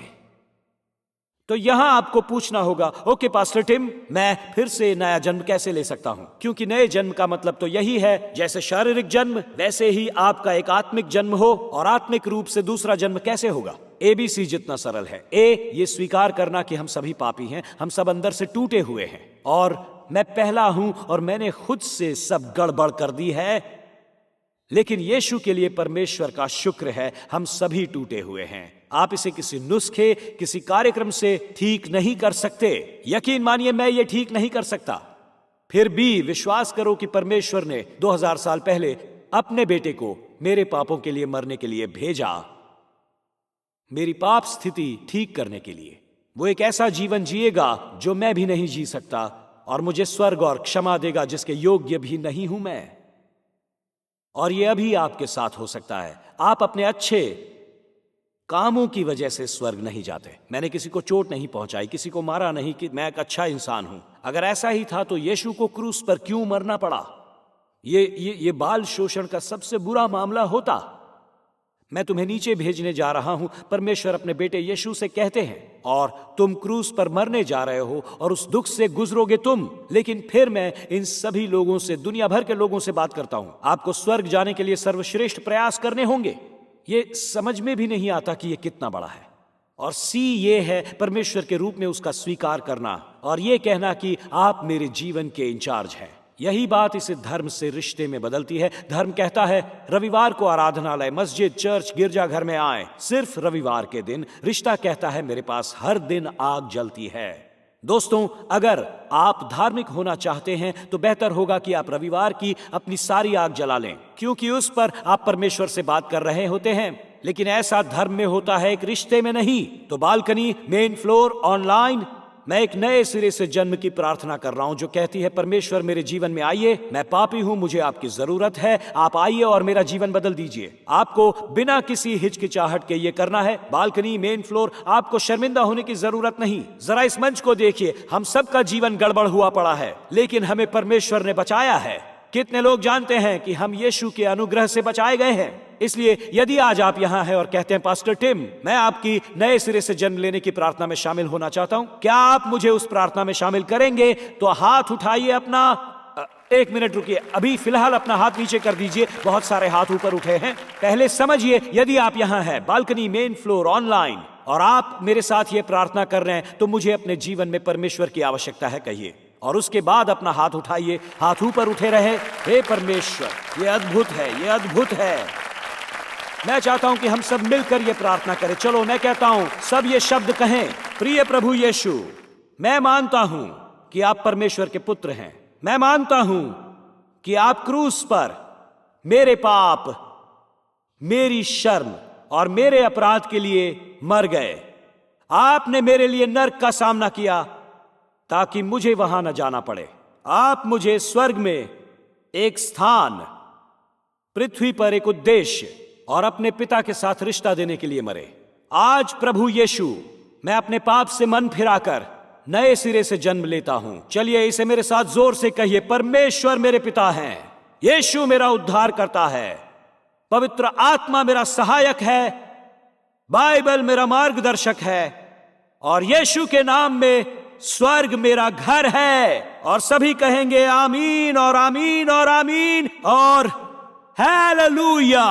तो यहां आपको पूछना होगा, ओके पास्टर टिम, मैं फिर से नया जन्म कैसे ले सकता हूं? क्योंकि नए जन्म का मतलब तो यही है, जैसे शारीरिक जन्म वैसे ही आपका एक आत्मिक जन्म हो, और आत्मिक रूप से दूसरा जन्म कैसे होगा? ABC जितना सरल है। ए, ये स्वीकार करना कि हम सभी पापी हैं, हम सब अंदर से टूटे हुए हैं, और मैं पहला हूं, और मैंने खुद से सब गड़बड़ कर दी है। लेकिन यीशु के लिए परमेश्वर का शुक्र है, हम सभी टूटे हुए हैं। आप इसे किसी नुस्खे, किसी कार्यक्रम से ठीक नहीं कर सकते। यकीन मानिए, मैं ये ठीक नहीं कर सकता। फिर भी विश्वास करो कि परमेश्वर ने 2000 साल पहले अपने बेटे को मेरे पापों के लिए मरने के लिए भेजा, मेरी पाप स्थिति ठीक करने के लिए। वो एक ऐसा जीवन जिएगा जो मैं भी नहीं जी सकता, और मुझे स्वर्ग और क्षमा देगा जिसके योग्य भी नहीं हूं मैं। और ये अभी आपके साथ हो सकता है। आप अपने अच्छे कामों की वजह से स्वर्ग नहीं जाते। मैंने किसी को चोट नहीं पहुंचाई, किसी को मारा नहीं, कि मैं एक अच्छा इंसान हूं। अगर ऐसा ही था तो यीशु को क्रूस पर क्यों मरना पड़ा? ये बाल शोषण का सबसे बुरा मामला होता। मैं तुम्हें नीचे भेजने जा रहा हूं, परमेश्वर अपने बेटे यीशु से कहते हैं, और तुम क्रूस पर मरने जा रहे हो और उस दुख से गुजरोगे तुम। लेकिन फिर मैं इन सभी लोगों से, दुनिया भर के लोगों से बात करता हूं, आपको स्वर्ग जाने के लिए सर्वश्रेष्ठ प्रयास करने होंगे। ये समझ में भी नहीं आता कि ये कितना बड़ा है। और सी ये है परमेश्वर के रूप में उसका स्वीकार करना, और ये कहना कि आप मेरे जीवन के इंचार्ज हैं। यही बात इसे धर्म से रिश्ते में बदलती है। धर्म कहता है रविवार को आराधनालय, मस्जिद, चर्च, गिरजाघर में आए, सिर्फ रविवार के दिन। रिश्ता कहता है मेरे पास हर दिन आग जलती है। दोस्तों, अगर आप धार्मिक होना चाहते हैं तो बेहतर होगा कि आप रविवार की अपनी सारी आग जला लें, क्योंकि उस पर आप परमेश्वर से बात कर रहे होते हैं। लेकिन ऐसा धर्म में होता है, एक रिश्ते में नहीं। तो बालकनी, मेन फ्लोर, ऑनलाइन, मैं एक नए सिरे से जन्म की प्रार्थना कर रहा हूं जो कहती है परमेश्वर मेरे जीवन में आइए, मैं पापी हूं, मुझे आपकी जरूरत है, आप आइए और मेरा जीवन बदल दीजिए। आपको बिना किसी हिचकिचाहट के ये करना है। बालकनी, मेन फ्लोर, आपको शर्मिंदा होने की जरूरत नहीं। जरा इस मंच को देखिए, हम सबका जीवन गड़बड़ हुआ पड़ा है, लेकिन हमें परमेश्वर ने बचाया है। कितने लोग जानते हैं कि हम यीशु के अनुग्रह से बचाए गए हैं? इसलिए यदि आज आप यहाँ हैं और कहते हैं पास्टर टिम, मैं आपकी नए सिरे से जन्म लेने की प्रार्थना में शामिल होना चाहता हूं, क्या आप मुझे उस प्रार्थना में शामिल करेंगे? तो हाथ उठाइए अपना। एक मिनट रुकिए, अभी फिलहाल अपना हाथ नीचे कर दीजिए। बहुत सारे हाथ ऊपर उठे हैं। पहले समझिए, यदि आप यहाँ हैं बालकनी, मेन फ्लोर, ऑनलाइन, और आप मेरे साथ ये प्रार्थना कर रहे हैं, तो मुझे अपने जीवन में परमेश्वर की आवश्यकता है कहिए, और उसके बाद अपना हाथ उठाइए। हाथ ऊपर उठे रहे। हे परमेश्वर, ये अद्भुत है, ये अद्भुत है। मैं चाहता हूं कि हम सब मिलकर ये प्रार्थना करें। चलो, मैं कहता हूं, सब ये शब्द कहें। प्रिय प्रभु यीशु, मैं मानता हूं कि आप परमेश्वर के पुत्र हैं। मैं मानता हूं कि आप क्रूस पर मेरे पाप, मेरी शर्म और मेरे अपराध के लिए मर गए। आपने मेरे लिए नरक का सामना किया ताकि मुझे वहां न जाना पड़े। आप मुझे स्वर्ग में एक स्थान, पृथ्वी पर एक उद्देश्य और अपने पिता के साथ रिश्ता देने के लिए मरे। आज प्रभु यीशु, मैं अपने पाप से मन फिराकर नए सिरे से जन्म लेता हूं। चलिए इसे मेरे साथ जोर से कहिए। परमेश्वर मेरे पिता हैं, यीशु मेरा उद्धार करता है, पवित्र आत्मा मेरा सहायक है, बाइबल मेरा मार्गदर्शक है, और यीशु के नाम में स्वर्ग मेरा घर है। और सभी कहेंगे आमीन और आमीन और आमीन और हालेलुया।